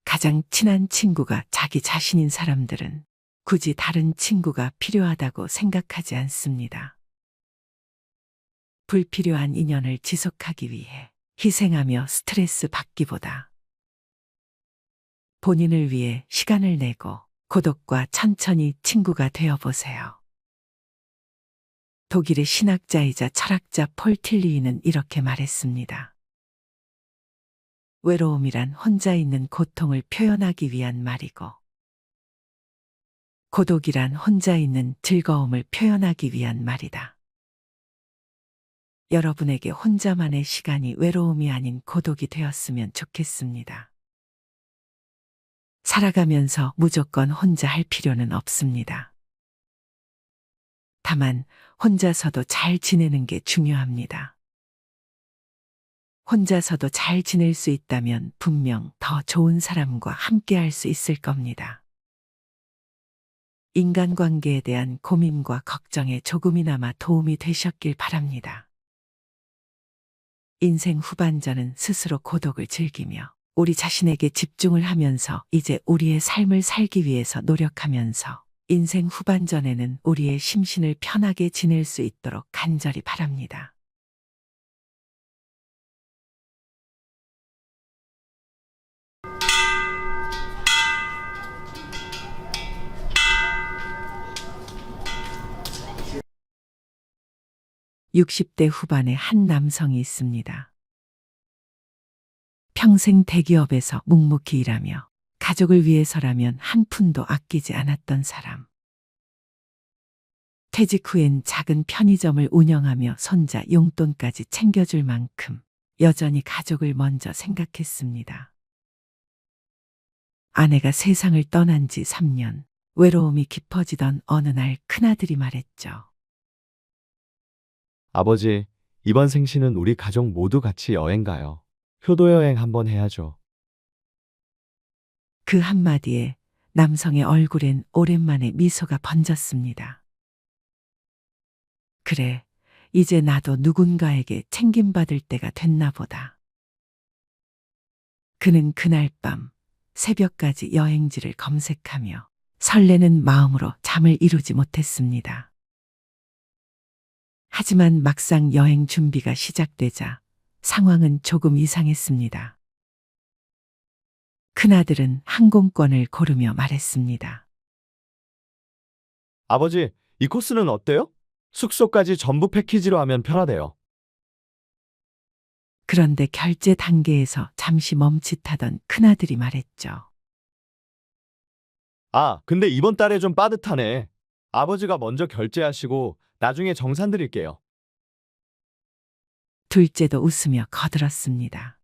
가장 친한 친구가 자기 자신인 사람들은 굳이 다른 친구가 필요하다고 생각하지 않습니다. 불필요한 인연을 지속하기 위해 희생하며 스트레스 받기보다 본인을 위해 시간을 내고 고독과 천천히 친구가 되어 보세요. 독일의 신학자이자 철학자 폴 틸리히는 이렇게 말했습니다. 외로움이란 혼자 있는 고통을 표현하기 위한 말이고, 고독이란 혼자 있는 즐거움을 표현하기 위한 말이다. 여러분에게 혼자만의 시간이 외로움이 아닌 고독이 되었으면 좋겠습니다. 살아가면서 무조건 혼자 할 필요는 없습니다. 다만 혼자서도 잘 지내는 게 중요합니다. 혼자서도 잘 지낼 수 있다면 분명 더 좋은 사람과 함께 할 수 있을 겁니다. 인간관계에 대한 고민과 걱정에 조금이나마 도움이 되셨길 바랍니다. 인생 후반전은 스스로 고독을 즐기며 우리 자신에게 집중을 하면서 이제 우리의 삶을 살기 위해서 노력하면서 인생 후반전에는 우리의 심신을 편하게 지낼 수 있도록 간절히 바랍니다. (60대) 후반의 한 남성이 있습니다. 평생 대기업에서 묵묵히 일하며 가족을 위해서라면 한 푼도 아끼지 않았던 사람. 퇴직 후엔 작은 편의점을 운영하며 손자 용돈까지 챙겨줄 만큼 여전히 가족을 먼저 생각했습니다. 아내가 세상을 떠난 지 3년, 외로움이 깊어지던 어느 날 큰아들이 말했죠. 아버지, 이번 생신은 우리 가족 모두 같이 여행 가요. 효도 여행 한번 해야죠. 그 한마디에 남성의 얼굴엔 오랜만에 미소가 번졌습니다. 그래, 이제 나도 누군가에게 챙김받을 때가 됐나 보다. 그는 그날 밤 새벽까지 여행지를 검색하며 설레는 마음으로 잠을 이루지 못했습니다. 하지만 막상 여행 준비가 시작되자 상황은 조금 이상했습니다. 큰아들은 항공권을 고르며 말했습니다. 아버지, 이 코스는 어때요? 숙소까지 전부 패키지로 하면 편하대요. 그런데 결제 단계에서 잠시 멈칫하던 큰아들이 말했죠. 아, 근데 이번 달에 좀 빠듯하네. 아버지가 먼저 결제하시고 나중에 정산 드릴게요. 둘째도 웃으며 거들었습니다.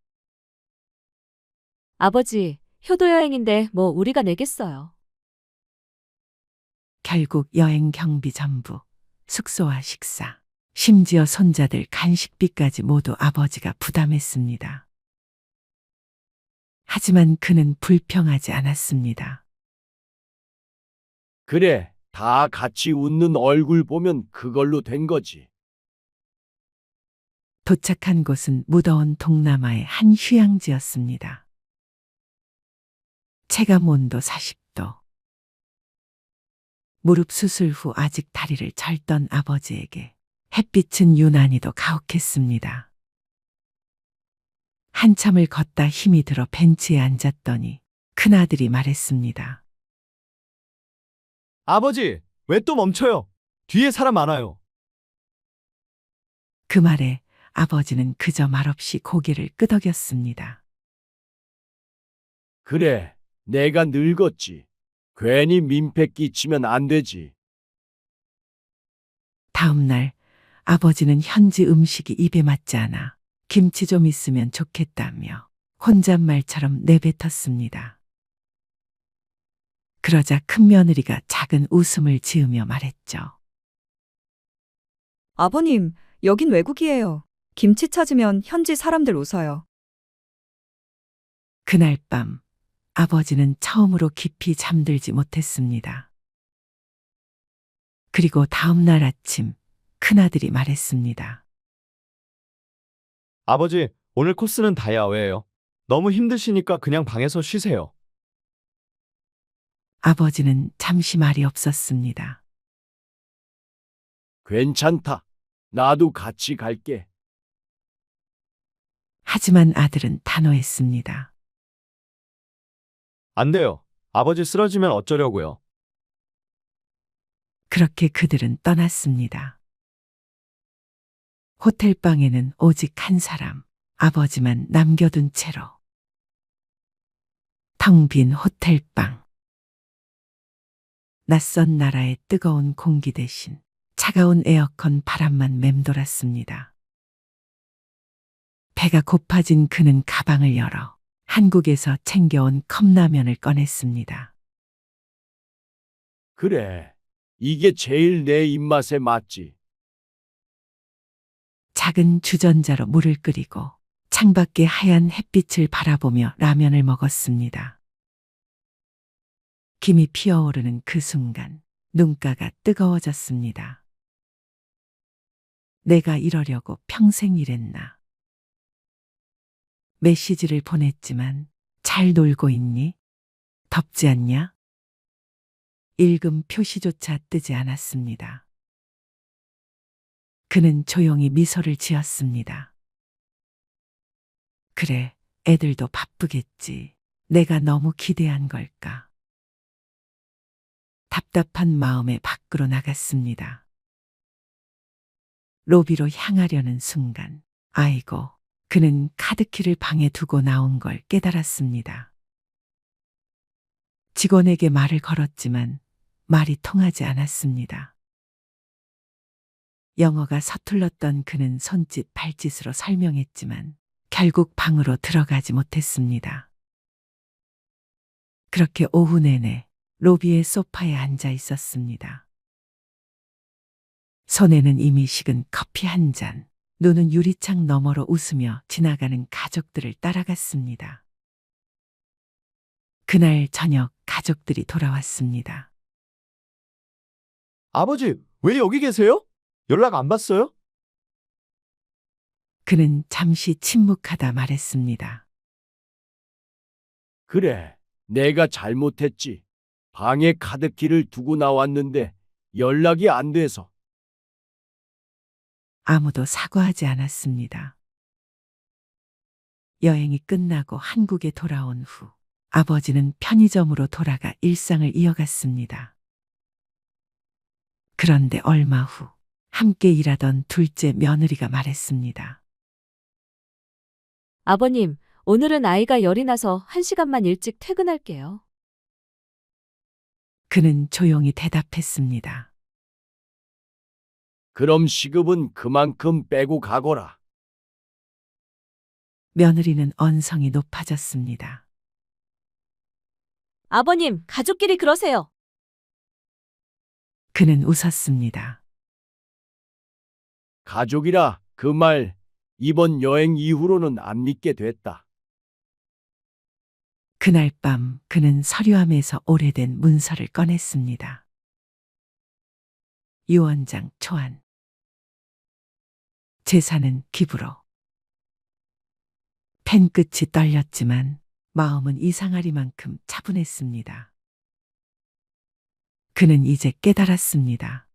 아버지, 효도 여행인데 뭐 우리가 내겠어요. 결국 여행 경비 전부, 숙소와 식사, 심지어 손자들 간식비까지 모두 아버지가 부담했습니다. 하지만 그는 불평하지 않았습니다. 그래, 다 같이 웃는 얼굴 보면 그걸로 된 거지. 도착한 곳은 무더운 동남아의 한 휴양지였습니다. 체감 온도 40도. 무릎 수술 후 아직 다리를 절던 아버지에게 햇빛은 유난히도 가혹했습니다. 한참을 걷다 힘이 들어 벤치에 앉았더니 큰아들이 말했습니다. 아버지, 왜 또 멈춰요? 뒤에 사람 많아요. 그 말에 아버지는 그저 말없이 고개를 끄덕였습니다. 그래, 내가 늙었지. 괜히 민폐 끼치면 안 되지. 다음 날 아버지는 현지 음식이 입에 맞지 않아 김치 좀 있으면 좋겠다며 혼잣말처럼 내뱉었습니다. 그러자 큰며느리가 작은 웃음을 지으며 말했죠. 아버님, 여긴 외국이에요. 김치 찾으면 현지 사람들 웃어요. 그날 밤 아버지는 처음으로 깊이 잠들지 못했습니다. 그리고 다음 날 아침 큰아들이 말했습니다. 아버지, 오늘 코스는 다 야외예요. 너무 힘드시니까 그냥 방에서 쉬세요. 아버지는 잠시 말이 없었습니다. 괜찮다. 나도 같이 갈게. 하지만 아들은 단호했습니다. 안 돼요. 아버지 쓰러지면 어쩌려고요. 그렇게 그들은 떠났습니다. 호텔방에는 오직 한 사람, 아버지만 남겨둔 채로. 텅 빈 호텔방. 낯선 나라의 뜨거운 공기 대신 차가운 에어컨 바람만 맴돌았습니다. 배가 고파진 그는 가방을 열어 한국에서 챙겨온 컵라면을 꺼냈습니다. 그래, 이게 제일 내 입맛에 맞지. 작은 주전자로 물을 끓이고 창밖의 하얀 햇빛을 바라보며 라면을 먹었습니다. 김이 피어오르는 그 순간 눈가가 뜨거워졌습니다. 내가 이러려고 평생 일했나. 메시지를 보냈지만 잘 놀고 있니? 덥지 않냐? 읽음 표시조차 뜨지 않았습니다. 그는 조용히 미소를 지었습니다. 그래, 애들도 바쁘겠지. 내가 너무 기대한 걸까? 답답한 마음에 밖으로 나갔습니다. 로비로 향하려는 순간, 아이고, 그는 카드키를 방에 두고 나온 걸 깨달았습니다. 직원에게 말을 걸었지만 말이 통하지 않았습니다. 영어가 서툴렀던 그는 손짓 발짓으로 설명했지만 결국 방으로 들어가지 못했습니다. 그렇게 오후 내내 로비의 소파에 앉아 있었습니다. 손에는 이미 식은 커피 한 잔, 눈은 유리창 너머로 웃으며 지나가는 가족들을 따라갔습니다. 그날 저녁 가족들이 돌아왔습니다. 아버지, 왜 여기 계세요? 연락 안 받았어요? 그는 잠시 침묵하다 말했습니다. 그래, 내가 잘못했지. 방에 카드키를 두고 나왔는데 연락이 안 돼서. 아무도 사과하지 않았습니다. 여행이 끝나고 한국에 돌아온 후 아버지는 편의점으로 돌아가 일상을 이어갔습니다. 그런데 얼마 후 함께 일하던 둘째 며느리가 말했습니다. 아버님, 오늘은 아이가 열이 나서 1시간만 일찍 퇴근할게요. 그는 조용히 대답했습니다. 그럼 시급은 그만큼 빼고 가거라. 며느리는 언성이 높아졌습니다. 아버님, 가족끼리 그러세요. 그는 웃었습니다. 가족이라 그 말 이번 여행 이후로는 안 믿게 됐다. 그날 밤 그는 서류함에서 오래된 문서를 꺼냈습니다. 유언장 초안. 재산은 기부로. 펜 끝이 떨렸지만 마음은 이상하리만큼 차분했습니다. 그는 이제 깨달았습니다.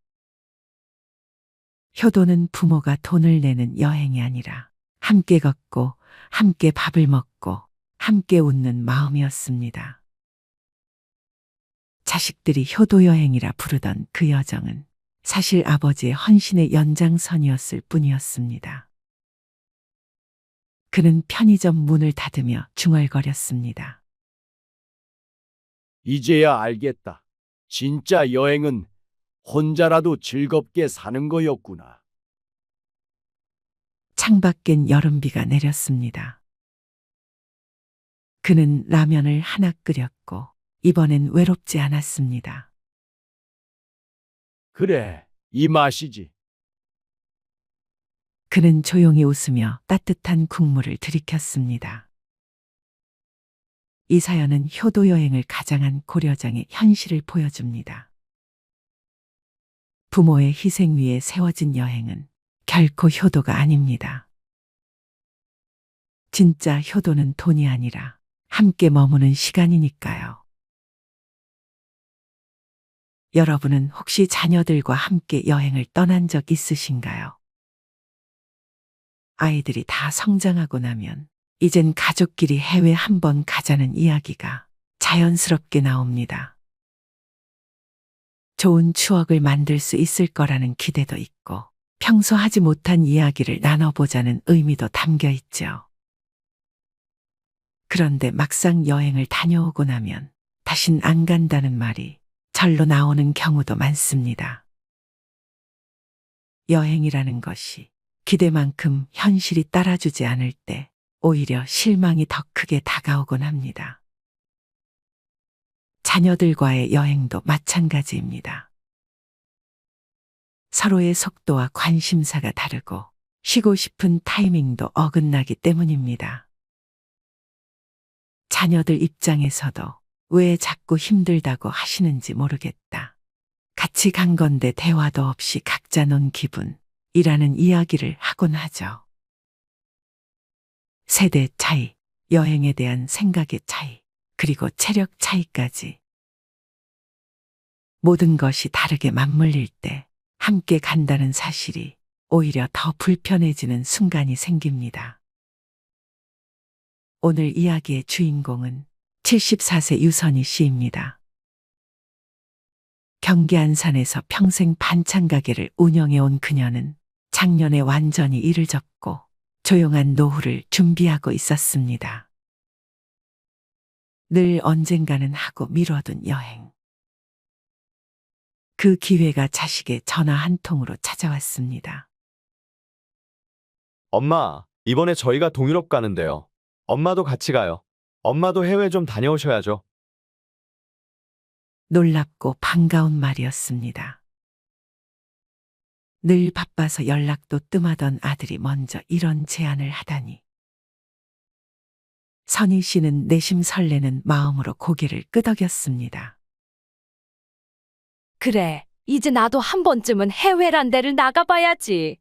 효도는 부모가 돈을 내는 여행이 아니라 함께 걷고 함께 밥을 먹고 함께 웃는 마음이었습니다. 자식들이 효도 여행이라 부르던 그 여정은 사실 아버지의 헌신의 연장선이었을 뿐이었습니다. 그는 편의점 문을 닫으며 중얼거렸습니다. 이제야 알겠다. 진짜 여행은 혼자라도 즐겁게 사는 거였구나. 창밖엔 여름비가 내렸습니다. 그는 라면을 하나 끓였고 이번엔 외롭지 않았습니다. 그래, 이 맛이지. 그는 조용히 웃으며 따뜻한 국물을 들이켰습니다. 이 사연은 효도 여행을 가장한 고려장의 현실을 보여줍니다. 부모의 희생 위에 세워진 여행은 결코 효도가 아닙니다. 진짜 효도는 돈이 아니라 함께 머무는 시간이니까요. 여러분은 혹시 자녀들과 함께 여행을 떠난 적 있으신가요? 아이들이 다 성장하고 나면 이젠 가족끼리 해외 한번 가자는 이야기가 자연스럽게 나옵니다. 좋은 추억을 만들 수 있을 거라는 기대도 있고 평소 하지 못한 이야기를 나눠보자는 의미도 담겨 있죠. 그런데 막상 여행을 다녀오고 나면 다신 안 간다는 말이 절로 나오는 경우도 많습니다. 여행이라는 것이 기대만큼 현실이 따라주지 않을 때 오히려 실망이 더 크게 다가오곤 합니다. 자녀들과의 여행도 마찬가지입니다. 서로의 속도와 관심사가 다르고 쉬고 싶은 타이밍도 어긋나기 때문입니다. 자녀들 입장에서도 왜 자꾸 힘들다고 하시는지 모르겠다. 같이 간 건데 대화도 없이 각자 논 기분이라는 이야기를 하곤 하죠. 세대 차이, 여행에 대한 생각의 차이, 그리고 체력 차이까지. 모든 것이 다르게 맞물릴 때 함께 간다는 사실이 오히려 더 불편해지는 순간이 생깁니다. 오늘 이야기의 주인공은 74세 유선희 씨입니다. 경기 안산에서 평생 반찬 가게를 운영해온 그녀는 작년에 완전히 일을 접고 조용한 노후를 준비하고 있었습니다. 늘 언젠가는 하고 미뤄둔 여행. 그 기회가 자식의 전화 한 통으로 찾아왔습니다. 엄마, 이번에 저희가 동유럽 가는데요. 엄마도 같이 가요. 엄마도 해외 좀 다녀오셔야죠. 놀랍고 반가운 말이었습니다. 늘 바빠서 연락도 뜸하던 아들이 먼저 이런 제안을 하다니. 선희 씨는 내심 설레는 마음으로 고개를 끄덕였습니다. 그래, 이제 나도 한 번쯤은 해외란 데를 나가봐야지.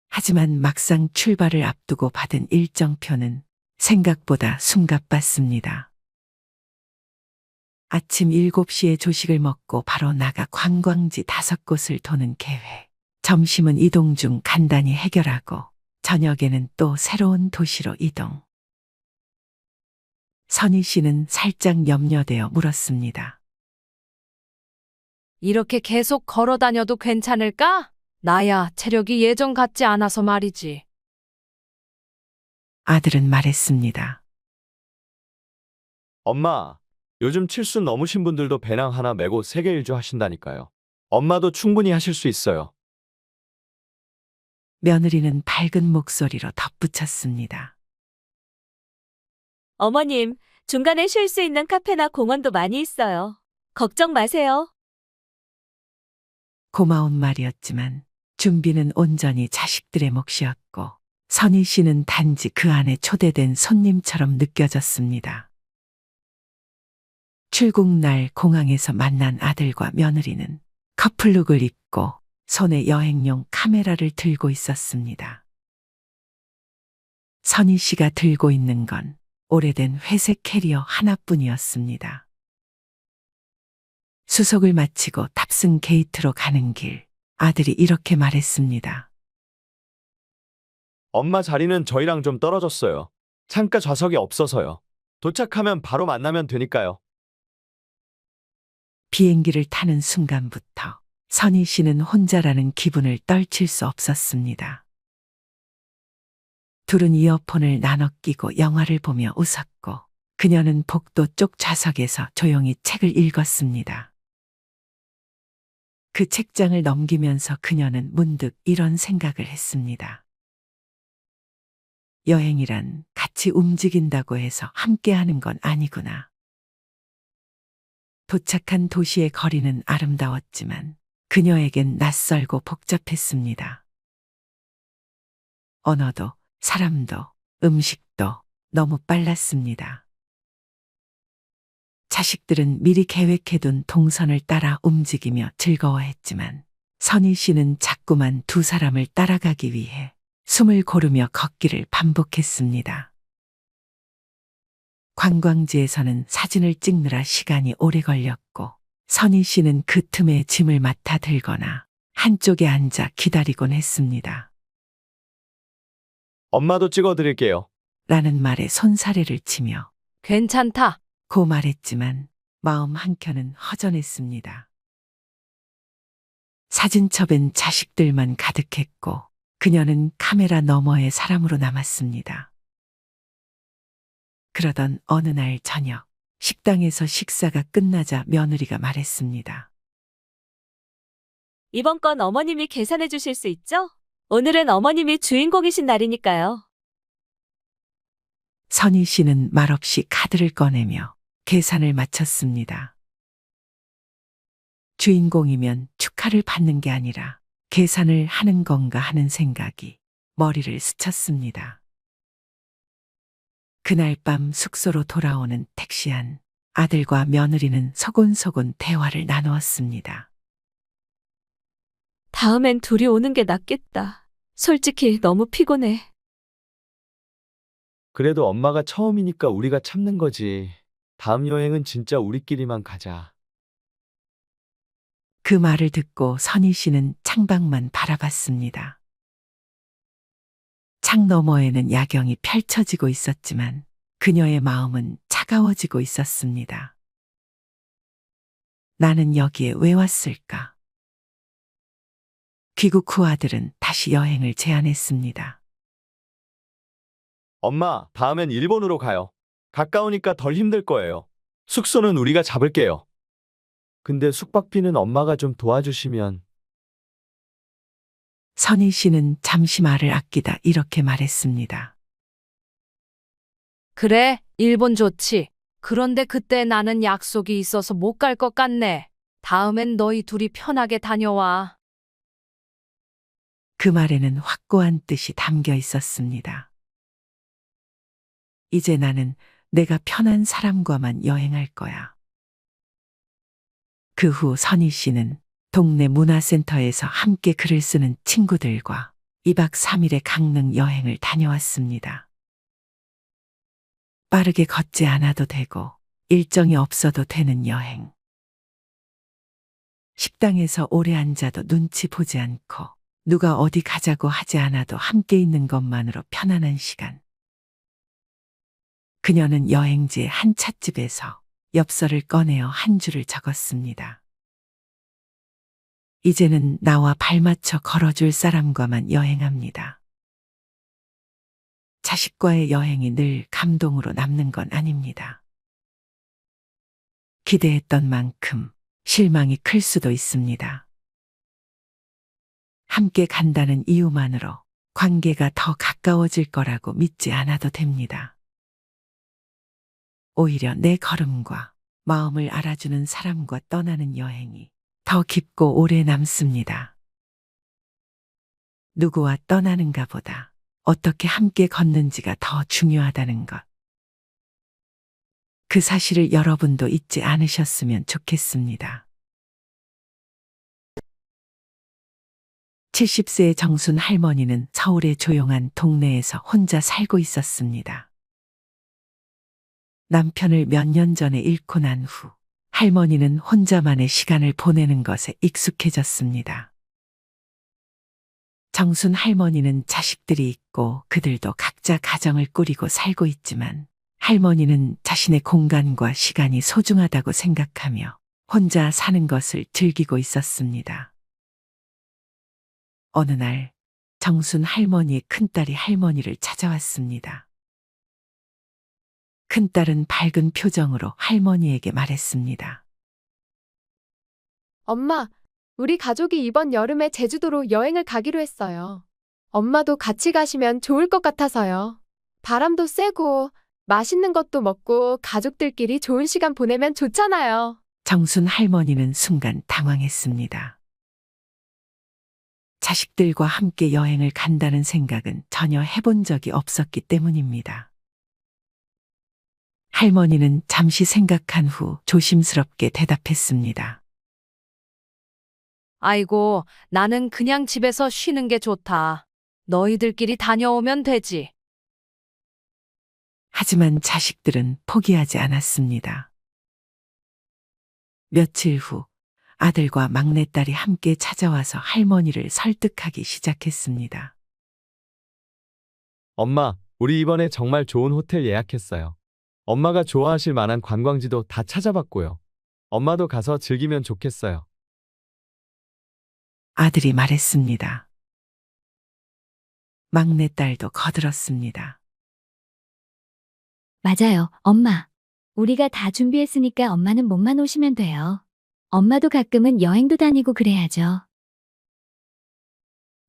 하지만 막상 출발을 앞두고 받은 일정표는 생각보다 숨가빴습니다. 아침 7시에 조식을 먹고 바로 나가 관광지 5곳을 도는 계획. 점심은 이동 중 간단히 해결하고 저녁에는 또 새로운 도시로 이동. 선희 씨는 살짝 염려되어 물었습니다. 이렇게 계속 걸어 다녀도 괜찮을까? 나야 체력이 예전 같지 않아서 말이지. 아들은 말했습니다. 엄마, 요즘 칠순 넘으신 분들도 배낭 하나 메고 세계 일주 하신다니까요. 엄마도 충분히 하실 수 있어요. 며느리는 밝은 목소리로 덧붙였습니다. 어머님, 중간에 쉴 수 있는 카페나 공원도 많이 있어요. 걱정 마세요. 고마운 말이었지만 준비는 온전히 자식들의 몫이었고 선희 씨는 단지 그 안에 초대된 손님처럼 느껴졌습니다. 출국 날 공항에서 만난 아들과 며느리는 커플룩을 입고 손에 여행용 카메라를 들고 있었습니다. 선희 씨가 들고 있는 건 오래된 회색 캐리어 하나뿐이었습니다. 수속을 마치고 탑승 게이트로 가는 길, 아들이 이렇게 말했습니다. 엄마 자리는 저희랑 좀 떨어졌어요. 창가 좌석이 없어서요. 도착하면 바로 만나면 되니까요. 비행기를 타는 순간부터 선희 씨는 혼자라는 기분을 떨칠 수 없었습니다. 둘은 이어폰을 나눠 끼고 영화를 보며 웃었고 그녀는 복도 쪽 좌석에서 조용히 책을 읽었습니다. 그 책장을 넘기면서 그녀는 문득 이런 생각을 했습니다. 여행이란 같이 움직인다고 해서 함께하는 건 아니구나. 도착한 도시의 거리는 아름다웠지만 그녀에겐 낯설고 복잡했습니다. 언어도 사람도 음식도 너무 빨랐습니다. 자식들은 미리 계획해둔 동선을 따라 움직이며 즐거워했지만 선희 씨는 자꾸만 두 사람을 따라가기 위해 숨을 고르며 걷기를 반복했습니다. 관광지에서는 사진을 찍느라 시간이 오래 걸렸고 선희 씨는 그 틈에 짐을 맡아 들거나 한쪽에 앉아 기다리곤 했습니다. 엄마도 찍어드릴게요. 라는 말에 손사래를 치며 괜찮다. 고 말했지만 마음 한켠은 허전했습니다. 사진첩엔 자식들만 가득했고 그녀는 카메라 너머의 사람으로 남았습니다. 그러던 어느 날 저녁, 식당에서 식사가 끝나자 며느리가 말했습니다. 이번 건 어머님이 계산해 주실 수 있죠? 오늘은 어머님이 주인공이신 날이니까요. 선희 씨는 말없이 카드를 꺼내며 계산을 마쳤습니다. 주인공이면 축하를 받는 게 아니라 계산을 하는 건가 하는 생각이 머리를 스쳤습니다. 그날 밤 숙소로 돌아오는 택시 안 아들과 며느리는 소곤소곤 대화를 나누었습니다. 다음엔 둘이 오는 게 낫겠다. 솔직히 너무 피곤해. 그래도 엄마가 처음이니까 우리가 참는 거지. 다음 여행은 진짜 우리끼리만 가자. 그 말을 듣고 선희 씨는 창밖만 바라봤습니다. 창 너머에는 야경이 펼쳐지고 있었지만 그녀의 마음은 차가워지고 있었습니다. 나는 여기에 왜 왔을까? 귀국 후 아들은 다시 여행을 제안했습니다. 엄마, 다음엔 일본으로 가요. 가까우니까 덜 힘들 거예요. 숙소는 우리가 잡을게요. 근데 숙박비는 엄마가 좀 도와주시면. 선희 씨는 잠시 말을 아끼다 이렇게 말했습니다. 그래, 일본 좋지. 그런데 그때 나는 약속이 있어서 못 갈 것 같네. 다음엔 너희 둘이 편하게 다녀와. 그 말에는 확고한 뜻이 담겨 있었습니다. 이제 나는 내가 편한 사람과만 여행할 거야. 그 후 선희 씨는 동네 문화센터에서 함께 글을 쓰는 친구들과 2박 3일의 강릉 여행을 다녀왔습니다. 빠르게 걷지 않아도 되고 일정이 없어도 되는 여행. 식당에서 오래 앉아도 눈치 보지 않고 누가 어디 가자고 하지 않아도 함께 있는 것만으로 편안한 시간. 그녀는 여행지의 한 찻집에서 엽서를 꺼내어 한 줄을 적었습니다. 이제는 나와 발맞춰 걸어줄 사람과만 여행합니다. 자식과의 여행이 늘 감동으로 남는 건 아닙니다. 기대했던 만큼 실망이 클 수도 있습니다. 함께 간다는 이유만으로 관계가 더 가까워질 거라고 믿지 않아도 됩니다. 오히려 내 걸음과 마음을 알아주는 사람과 떠나는 여행이 더 깊고 오래 남습니다. 누구와 떠나는가 보다 어떻게 함께 걷는지가 더 중요하다는 것. 그 사실을 여러분도 잊지 않으셨으면 좋겠습니다. 70세의 정순 할머니는 서울의 조용한 동네에서 혼자 살고 있었습니다. 남편을 몇 년 전에 잃고 난 후 할머니는 혼자만의 시간을 보내는 것에 익숙해졌습니다. 정순 할머니는 자식들이 있고 그들도 각자 가정을 꾸리고 살고 있지만 할머니는 자신의 공간과 시간이 소중하다고 생각하며 혼자 사는 것을 즐기고 있었습니다. 어느 날 정순 할머니의 큰딸이 할머니를 찾아왔습니다. 큰딸은 밝은 표정으로 할머니에게 말했습니다. 엄마, 우리 가족이 이번 여름에 제주도로 여행을 가기로 했어요. 엄마도 같이 가시면 좋을 것 같아서요. 바람도 쐬고 맛있는 것도 먹고 가족들끼리 좋은 시간 보내면 좋잖아요. 정순 할머니는 순간 당황했습니다. 자식들과 함께 여행을 간다는 생각은 전혀 해본 적이 없었기 때문입니다. 할머니는 잠시 생각한 후 조심스럽게 대답했습니다. 아이고, 나는 그냥 집에서 쉬는 게 좋다. 너희들끼리 다녀오면 되지. 하지만 자식들은 포기하지 않았습니다. 며칠 후 아들과 막내딸이 함께 찾아와서 할머니를 설득하기 시작했습니다. 엄마, 우리 이번에 정말 좋은 호텔 예약했어요. 엄마가 좋아하실 만한 관광지도 다 찾아봤고요. 엄마도 가서 즐기면 좋겠어요. 아들이 말했습니다. 막내딸도 거들었습니다. 맞아요, 엄마. 우리가 다 준비했으니까 엄마는 몸만 오시면 돼요. 엄마도 가끔은 여행도 다니고 그래야죠.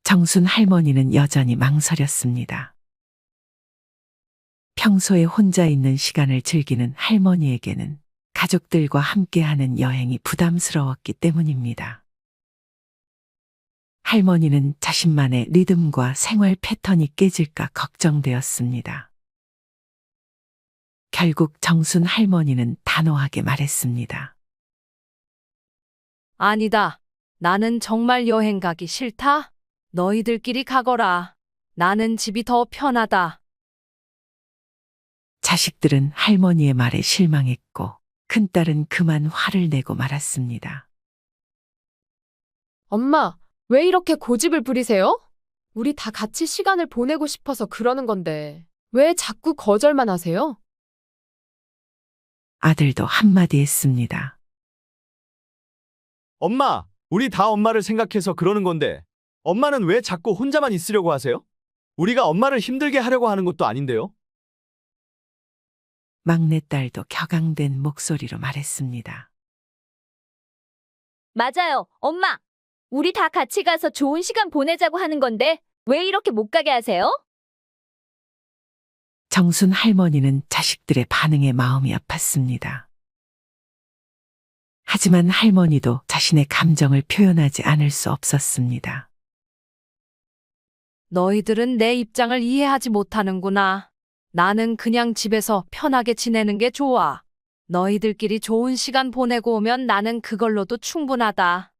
정순 할머니는 여전히 망설였습니다. 평소에 혼자 있는 시간을 즐기는 할머니에게는 가족들과 함께하는 여행이 부담스러웠기 때문입니다. 할머니는 자신만의 리듬과 생활 패턴이 깨질까 걱정되었습니다. 결국 정순 할머니는 단호하게 말했습니다. 아니다. 나는 정말 여행 가기 싫다. 너희들끼리 가거라. 나는 집이 더 편하다. 자식들은 할머니의 말에 실망했고 큰딸은 그만 화를 내고 말았습니다. 엄마, 왜 이렇게 고집을 부리세요? 우리 다 같이 시간을 보내고 싶어서 그러는 건데, 왜 자꾸 거절만 하세요? 아들도 한마디 했습니다. 엄마, 우리 다 엄마를 생각해서 그러는 건데 엄마는 왜 자꾸 혼자만 있으려고 하세요? 우리가 엄마를 힘들게 하려고 하는 것도 아닌데요? 막내딸도 격앙된 목소리로 말했습니다. 맞아요, 엄마. 우리 다 같이 가서 좋은 시간 보내자고 하는 건데 왜 이렇게 못 가게 하세요? 정순 할머니는 자식들의 반응에 마음이 아팠습니다. 하지만 할머니도 자신의 감정을 표현하지 않을 수 없었습니다. 너희들은 내 입장을 이해하지 못하는구나. 나는 그냥 집에서 편하게 지내는 게 좋아. 너희들끼리 좋은 시간 보내고 오면 나는 그걸로도 충분하다.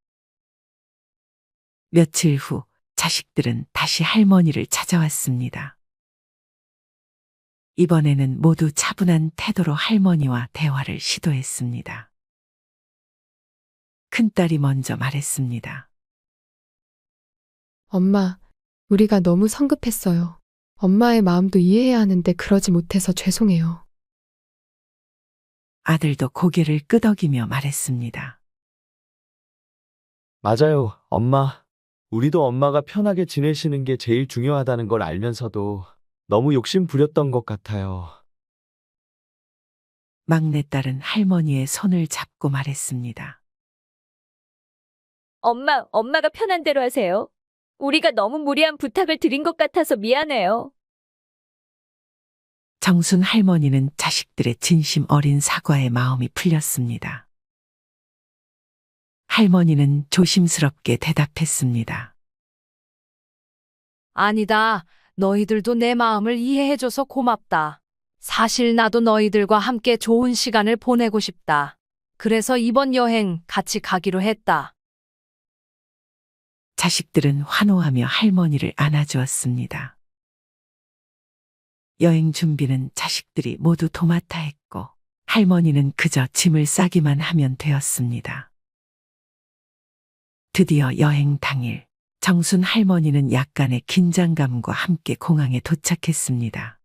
며칠 후 자식들은 다시 할머니를 찾아왔습니다. 이번에는 모두 차분한 태도로 할머니와 대화를 시도했습니다. 큰딸이 먼저 말했습니다. 엄마, 우리가 너무 성급했어요. 엄마의 마음도 이해해야 하는데 그러지 못해서 죄송해요. 아들도 고개를 끄덕이며 말했습니다. 맞아요, 엄마. 우리도 엄마가 편하게 지내시는 게 제일 중요하다는 걸 알면서도 너무 욕심 부렸던 것 같아요. 막내딸은 할머니의 손을 잡고 말했습니다. 엄마가 편한 대로 하세요. 우리가 너무 무리한 부탁을 드린 것 같아서 미안해요. 정순 할머니는 자식들의 진심 어린 사과에 마음이 풀렸습니다. 할머니는 조심스럽게 대답했습니다. 아니다. 너희들도 내 마음을 이해해줘서 고맙다. 사실 나도 너희들과 함께 좋은 시간을 보내고 싶다. 그래서 이번 여행 같이 가기로 했다. 자식들은 환호하며 할머니를 안아주었습니다. 여행 준비는 자식들이 모두 도맡아 했고 할머니는 그저 짐을 싸기만 하면 되었습니다. 드디어 여행 당일, 정순 할머니는 약간의 긴장감과 함께 공항에 도착했습니다.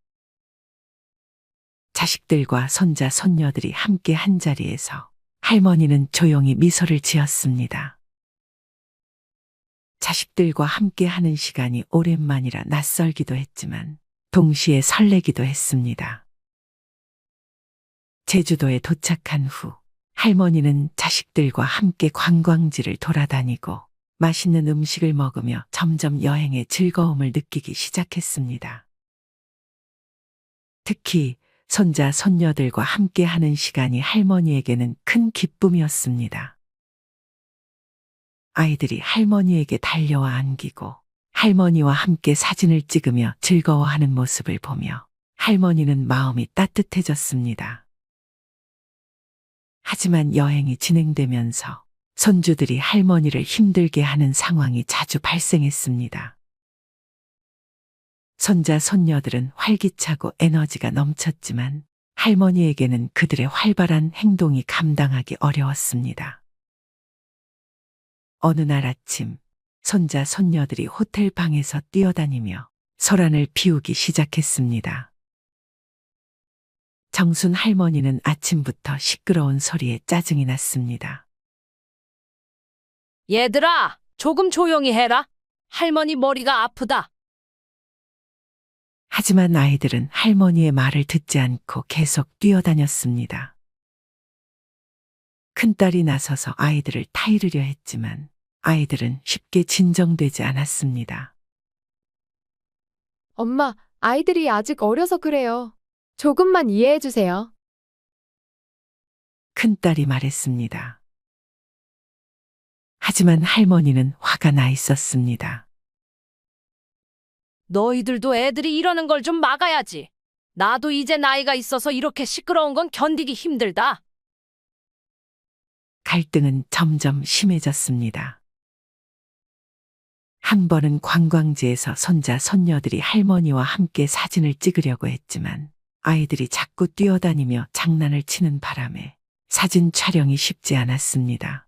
자식들과 손자, 손녀들이 함께 한자리에서 할머니는 조용히 미소를 지었습니다. 자식들과 함께 하는 시간이 오랜만이라 낯설기도 했지만 동시에 설레기도 했습니다. 제주도에 도착한 후 할머니는 자식들과 함께 관광지를 돌아다니고 맛있는 음식을 먹으며 점점 여행의 즐거움을 느끼기 시작했습니다. 특히 손자, 손녀들과 함께 하는 시간이 할머니에게는 큰 기쁨이었습니다. 아이들이 할머니에게 달려와 안기고 할머니와 함께 사진을 찍으며 즐거워하는 모습을 보며 할머니는 마음이 따뜻해졌습니다. 하지만 여행이 진행되면서 손주들이 할머니를 힘들게 하는 상황이 자주 발생했습니다. 손자, 손녀들은 활기차고 에너지가 넘쳤지만 할머니에게는 그들의 활발한 행동이 감당하기 어려웠습니다. 어느 날 아침, 손자, 손녀들이 호텔 방에서 뛰어다니며 소란을 피우기 시작했습니다. 정순 할머니는 아침부터 시끄러운 소리에 짜증이 났습니다. 얘들아, 조금 조용히 해라. 할머니 머리가 아프다. 하지만 아이들은 할머니의 말을 듣지 않고 계속 뛰어다녔습니다. 큰딸이 나서서 아이들을 타이르려 했지만 아이들은 쉽게 진정되지 않았습니다. 엄마, 아이들이 아직 어려서 그래요. 조금만 이해해 주세요. 큰딸이 말했습니다. 하지만 할머니는 화가 나 있었습니다. 너희들도 애들이 이러는 걸 좀 막아야지. 나도 이제 나이가 있어서 이렇게 시끄러운 건 견디기 힘들다. 갈등은 점점 심해졌습니다. 한 번은 관광지에서 손자, 손녀들이 할머니와 함께 사진을 찍으려고 했지만 아이들이 자꾸 뛰어다니며 장난을 치는 바람에 사진 촬영이 쉽지 않았습니다.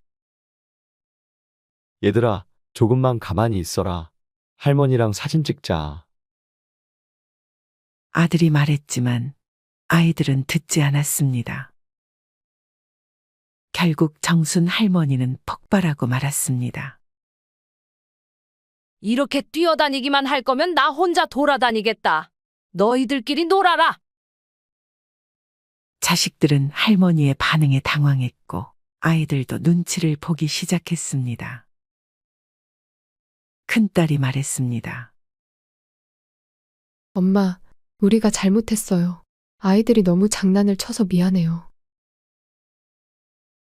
얘들아, 조금만 가만히 있어라. 할머니랑 사진 찍자. 아들이 말했지만 아이들은 듣지 않았습니다. 결국 정순 할머니는 폭발하고 말았습니다. 이렇게 뛰어다니기만 할 거면 나 혼자 돌아다니겠다. 너희들끼리 놀아라. 자식들은 할머니의 반응에 당황했고 아이들도 눈치를 보기 시작했습니다. 큰딸이 말했습니다. 엄마, 우리가 잘못했어요. 아이들이 너무 장난을 쳐서 미안해요.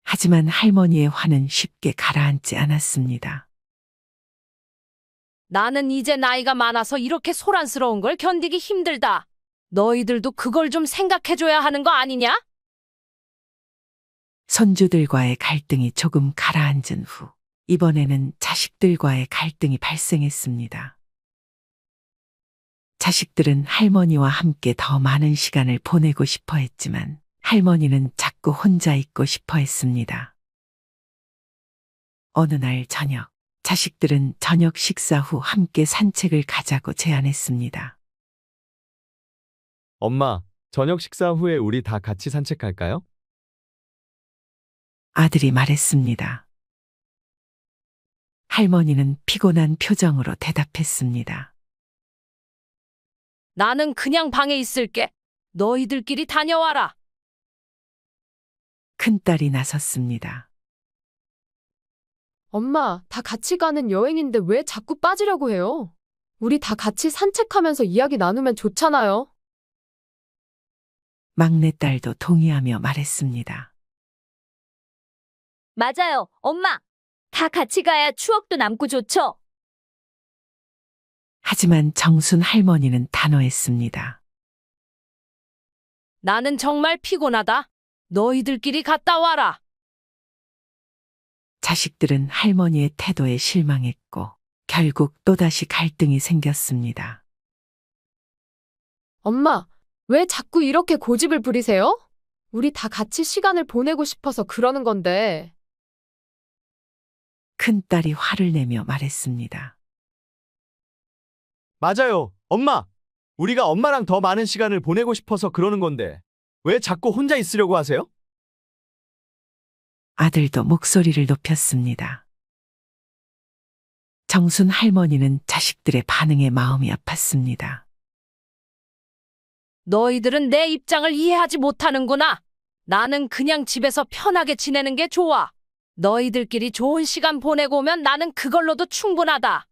하지만 할머니의 화는 쉽게 가라앉지 않았습니다. 나는 이제 나이가 많아서 이렇게 소란스러운 걸 견디기 힘들다. 너희들도 그걸 좀 생각해줘야 하는 거 아니냐? 손주들과의 갈등이 조금 가라앉은 후 이번에는 자식들과의 갈등이 발생했습니다. 자식들은 할머니와 함께 더 많은 시간을 보내고 싶어 했지만 할머니는 자꾸 혼자 있고 싶어 했습니다. 어느 날 저녁, 자식들은 저녁 식사 후 함께 산책을 가자고 제안했습니다. 엄마, 저녁 식사 후에 우리 다 같이 산책할까요? 아들이 말했습니다. 할머니는 피곤한 표정으로 대답했습니다. 나는 그냥 방에 있을게. 너희들끼리 다녀와라. 큰딸이 나섰습니다. 엄마, 다 같이 가는 여행인데 왜 자꾸 빠지려고 해요? 우리 다 같이 산책하면서 이야기 나누면 좋잖아요. 막내딸도 동의하며 말했습니다. 맞아요, 엄마. 다 같이 가야 추억도 남고 좋죠. 하지만 정순 할머니는 단호했습니다. 나는 정말 피곤하다. 너희들끼리 갔다 와라. 자식들은 할머니의 태도에 실망했고 결국 또다시 갈등이 생겼습니다. 엄마, 왜 자꾸 이렇게 고집을 부리세요? 우리 다 같이 시간을 보내고 싶어서 그러는 건데. 큰딸이 화를 내며 말했습니다. 맞아요, 엄마. 우리가 엄마랑 더 많은 시간을 보내고 싶어서 그러는 건데 왜 자꾸 혼자 있으려고 하세요? 아들도 목소리를 높였습니다. 정순 할머니는 자식들의 반응에 마음이 아팠습니다. 너희들은 내 입장을 이해하지 못하는구나. 나는 그냥 집에서 편하게 지내는 게 좋아. 너희들끼리 좋은 시간 보내고 오면 나는 그걸로도 충분하다.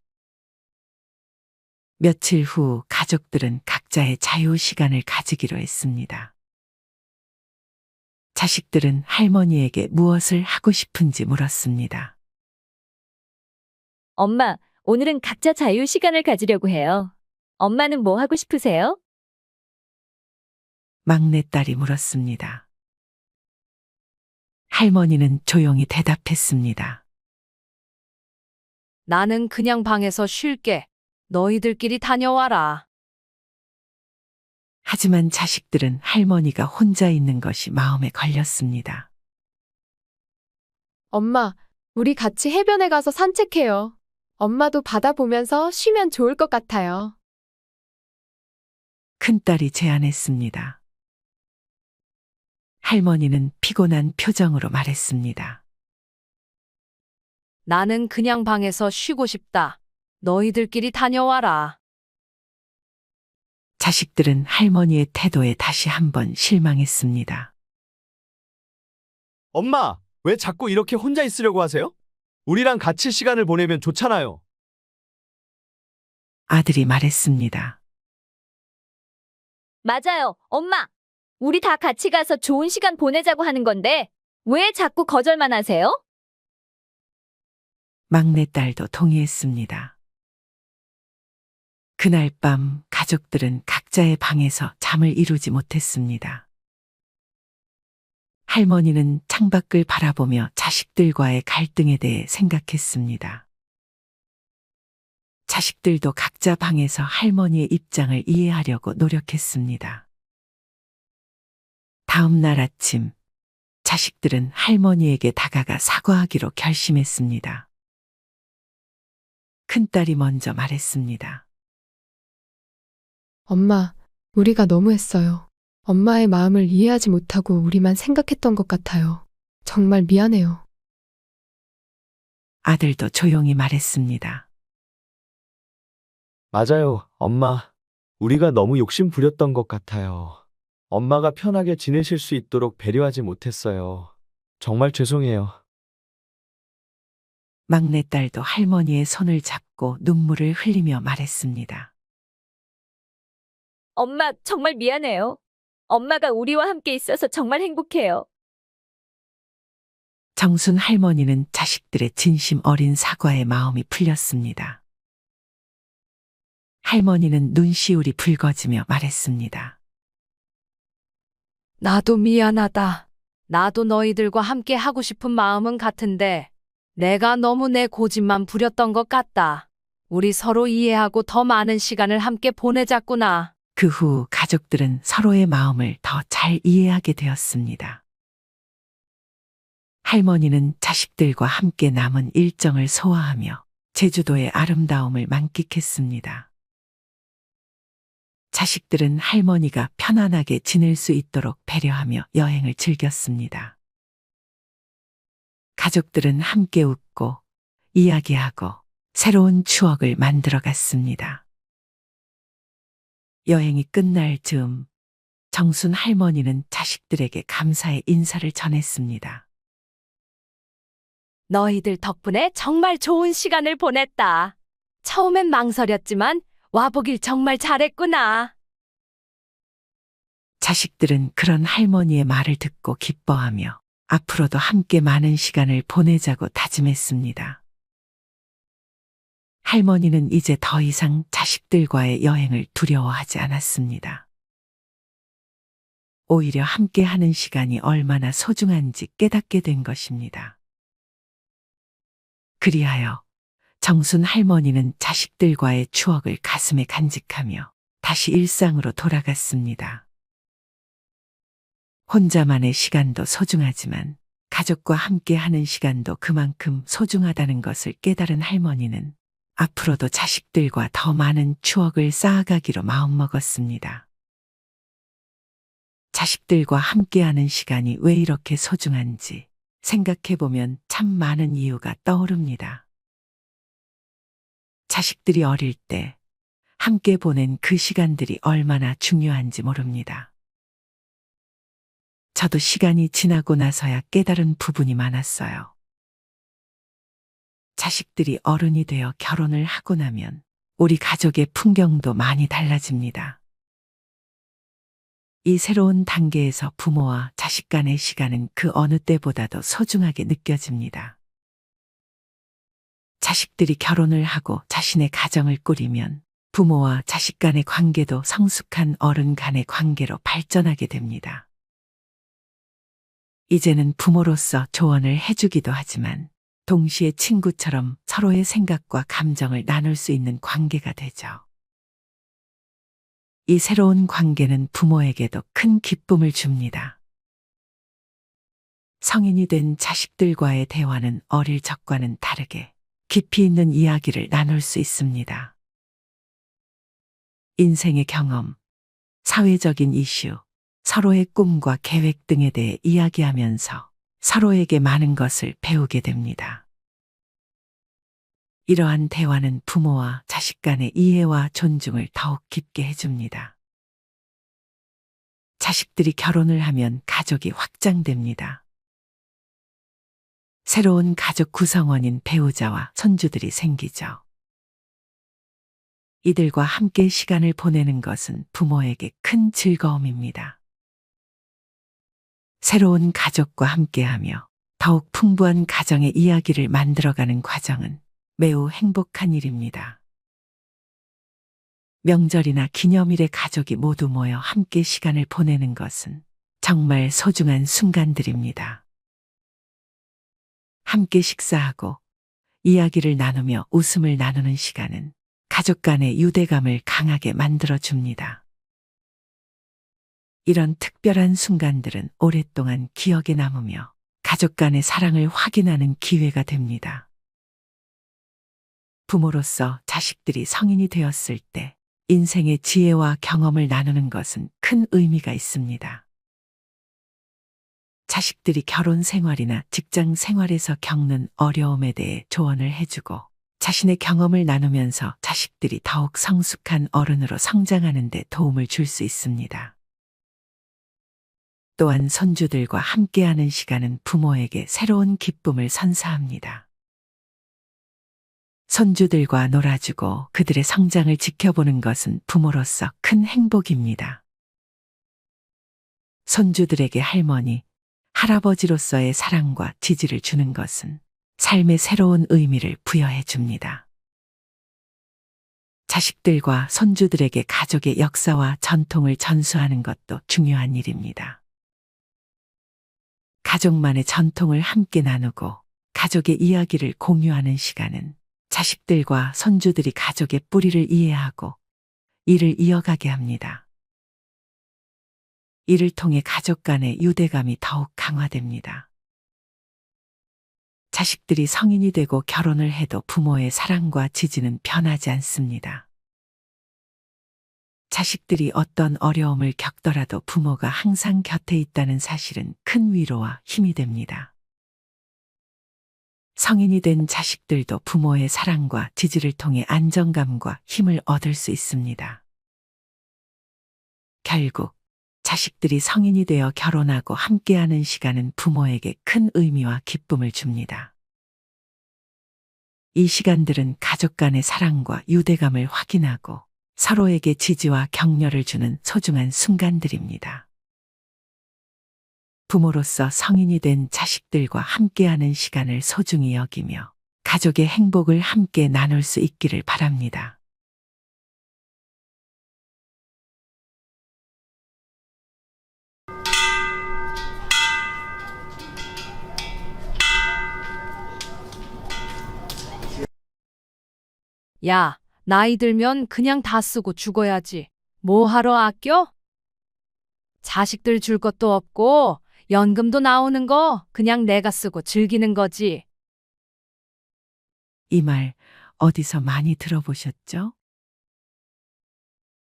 며칠 후 가족들은 각자의 자유 시간을 가지기로 했습니다. 자식들은 할머니에게 무엇을 하고 싶은지 물었습니다. 엄마, 오늘은 각자 자유 시간을 가지려고 해요. 엄마는 뭐 하고 싶으세요? 막내딸이 물었습니다. 할머니는 조용히 대답했습니다. 나는 그냥 방에서 쉴게. 너희들끼리 다녀와라. 하지만 자식들은 할머니가 혼자 있는 것이 마음에 걸렸습니다. 엄마, 우리 같이 해변에 가서 산책해요. 엄마도 바다 보면서 쉬면 좋을 것 같아요. 큰딸이 제안했습니다. 할머니는 피곤한 표정으로 말했습니다. 나는 그냥 방에서 쉬고 싶다. 너희들끼리 다녀와라. 자식들은 할머니의 태도에 다시 한번 실망했습니다. 엄마, 왜 자꾸 이렇게 혼자 있으려고 하세요? 우리랑 같이 시간을 보내면 좋잖아요. 아들이 말했습니다. 맞아요, 엄마. 우리 다 같이 가서 좋은 시간 보내자고 하는 건데 왜 자꾸 거절만 하세요? 막내딸도 동의했습니다. 그날 밤 가족들은 각자의 방에서 잠을 이루지 못했습니다. 할머니는 창밖을 바라보며 자식들과의 갈등에 대해 생각했습니다. 자식들도 각자 방에서 할머니의 입장을 이해하려고 노력했습니다. 다음 날 아침, 자식들은 할머니에게 다가가 사과하기로 결심했습니다. 큰딸이 먼저 말했습니다. 엄마, 우리가 너무했어요. 엄마의 마음을 이해하지 못하고 우리만 생각했던 것 같아요. 정말 미안해요. 아들도 조용히 말했습니다. 맞아요, 엄마. 우리가 너무 욕심 부렸던 것 같아요. 엄마가 편하게 지내실 수 있도록 배려하지 못했어요. 정말 죄송해요. 막내딸도 할머니의 손을 잡고 눈물을 흘리며 말했습니다. 엄마, 정말 미안해요. 엄마가 우리와 함께 있어서 정말 행복해요. 정순 할머니는 자식들의 진심 어린 사과에 마음이 풀렸습니다. 할머니는 눈시울이 붉어지며 말했습니다. 나도 미안하다. 나도 너희들과 함께 하고 싶은 마음은 같은데 내가 너무 내 고집만 부렸던 것 같다. 우리 서로 이해하고 더 많은 시간을 함께 보내자꾸나. 그 후 가족들은 서로의 마음을 더 잘 이해하게 되었습니다. 할머니는 자식들과 함께 남은 일정을 소화하며 제주도의 아름다움을 만끽했습니다. 자식들은 할머니가 편안하게 지낼 수 있도록 배려하며 여행을 즐겼습니다. 가족들은 함께 웃고 이야기하고 새로운 추억을 만들어 갔습니다. 여행이 끝날 즈음 정순 할머니는 자식들에게 감사의 인사를 전했습니다. 너희들 덕분에 정말 좋은 시간을 보냈다. 처음엔 망설였지만 와보길 정말 잘했구나. 자식들은 그런 할머니의 말을 듣고 기뻐하며 앞으로도 함께 많은 시간을 보내자고 다짐했습니다. 할머니는 이제 더 이상 자식들과의 여행을 두려워하지 않았습니다. 오히려 함께 하는 시간이 얼마나 소중한지 깨닫게 된 것입니다. 그리하여 정순 할머니는 자식들과의 추억을 가슴에 간직하며 다시 일상으로 돌아갔습니다. 혼자만의 시간도 소중하지만 가족과 함께 하는 시간도 그만큼 소중하다는 것을 깨달은 할머니는 앞으로도 자식들과 더 많은 추억을 쌓아가기로 마음먹었습니다. 자식들과 함께하는 시간이 왜 이렇게 소중한지 생각해보면 참 많은 이유가 떠오릅니다. 자식들이 어릴 때 함께 보낸 그 시간들이 얼마나 중요한지 모릅니다. 저도 시간이 지나고 나서야 깨달은 부분이 많았어요. 자식들이 어른이 되어 결혼을 하고 나면 우리 가족의 풍경도 많이 달라집니다. 이 새로운 단계에서 부모와 자식 간의 시간은 그 어느 때보다도 소중하게 느껴집니다. 자식들이 결혼을 하고 자신의 가정을 꾸리면 부모와 자식 간의 관계도 성숙한 어른 간의 관계로 발전하게 됩니다. 이제는 부모로서 조언을 해주기도 하지만 동시에 친구처럼 서로의 생각과 감정을 나눌 수 있는 관계가 되죠. 이 새로운 관계는 부모에게도 큰 기쁨을 줍니다. 성인이 된 자식들과의 대화는 어릴 적과는 다르게 깊이 있는 이야기를 나눌 수 있습니다. 인생의 경험, 사회적인 이슈, 서로의 꿈과 계획 등에 대해 이야기하면서 서로에게 많은 것을 배우게 됩니다. 이러한 대화는 부모와 자식 간의 이해와 존중을 더욱 깊게 해줍니다. 자식들이 결혼을 하면 가족이 확장됩니다. 새로운 가족 구성원인 배우자와 손주들이 생기죠. 이들과 함께 시간을 보내는 것은 부모에게 큰 즐거움입니다. 새로운 가족과 함께하며 더욱 풍부한 가정의 이야기를 만들어가는 과정은 매우 행복한 일입니다. 명절이나 기념일에 가족이 모두 모여 함께 시간을 보내는 것은 정말 소중한 순간들입니다. 함께 식사하고 이야기를 나누며 웃음을 나누는 시간은 가족 간의 유대감을 강하게 만들어줍니다. 이런 특별한 순간들은 오랫동안 기억에 남으며 가족 간의 사랑을 확인하는 기회가 됩니다. 부모로서 자식들이 성인이 되었을 때 인생의 지혜와 경험을 나누는 것은 큰 의미가 있습니다. 자식들이 결혼 생활이나 직장 생활에서 겪는 어려움에 대해 조언을 해주고 자신의 경험을 나누면서 자식들이 더욱 성숙한 어른으로 성장하는 데 도움을 줄 수 있습니다. 또한 손주들과 함께하는 시간은 부모에게 새로운 기쁨을 선사합니다. 손주들과 놀아주고 그들의 성장을 지켜보는 것은 부모로서 큰 행복입니다. 손주들에게 할머니, 할아버지로서의 사랑과 지지를 주는 것은 삶의 새로운 의미를 부여해 줍니다. 자식들과 손주들에게 가족의 역사와 전통을 전수하는 것도 중요한 일입니다. 가족만의 전통을 함께 나누고 가족의 이야기를 공유하는 시간은 자식들과 손주들이 가족의 뿌리를 이해하고 이를 이어가게 합니다. 이를 통해 가족 간의 유대감이 더욱 강화됩니다. 자식들이 성인이 되고 결혼을 해도 부모의 사랑과 지지는 변하지 않습니다. 자식들이 어떤 어려움을 겪더라도 부모가 항상 곁에 있다는 사실은 큰 위로와 힘이 됩니다. 성인이 된 자식들도 부모의 사랑과 지지를 통해 안정감과 힘을 얻을 수 있습니다. 결국 자식들이 성인이 되어 결혼하고 함께하는 시간은 부모에게 큰 의미와 기쁨을 줍니다. 이 시간들은 가족 간의 사랑과 유대감을 확인하고 서로에게 지지와 격려를 주는 소중한 순간들입니다. 부모로서 성인이 된 자식들과 함께하는 시간을 소중히 여기며 가족의 행복을 함께 나눌 수 있기를 바랍니다. 야, 나이 들면 그냥 다 쓰고 죽어야지. 뭐 하러 아껴? 자식들 줄 것도 없고 연금도 나오는 거 그냥 내가 쓰고 즐기는 거지. 이 말 어디서 많이 들어보셨죠?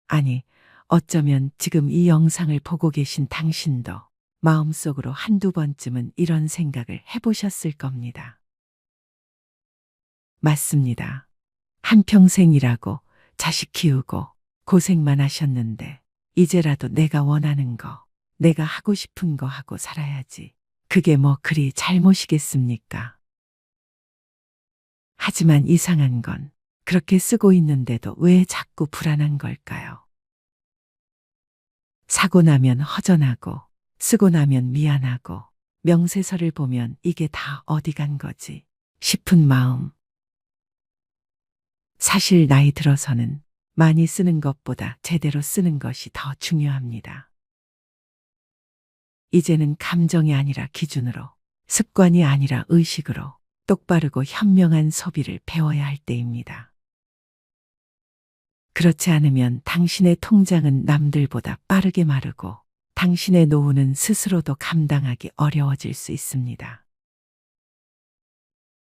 아니, 어쩌면 지금 이 영상을 보고 계신 당신도 마음속으로 한두 번쯤은 이런 생각을 해보셨을 겁니다. 맞습니다. 한평생 일하고 자식 키우고 고생만 하셨는데 이제라도 내가 원하는 거, 내가 하고 싶은 거 하고 살아야지. 그게 뭐 그리 잘못이겠습니까? 하지만 이상한 건 그렇게 쓰고 있는데도 왜 자꾸 불안한 걸까요? 사고 나면 허전하고 쓰고 나면 미안하고 명세서를 보면 이게 다 어디 간 거지 싶은 마음. 사실 나이 들어서는 많이 쓰는 것보다 제대로 쓰는 것이 더 중요합니다. 이제는 감정이 아니라 기준으로, 습관이 아니라 의식으로 똑바르고 현명한 소비를 배워야 할 때입니다. 그렇지 않으면 당신의 통장은 남들보다 빠르게 마르고 당신의 노후는 스스로도 감당하기 어려워질 수 있습니다.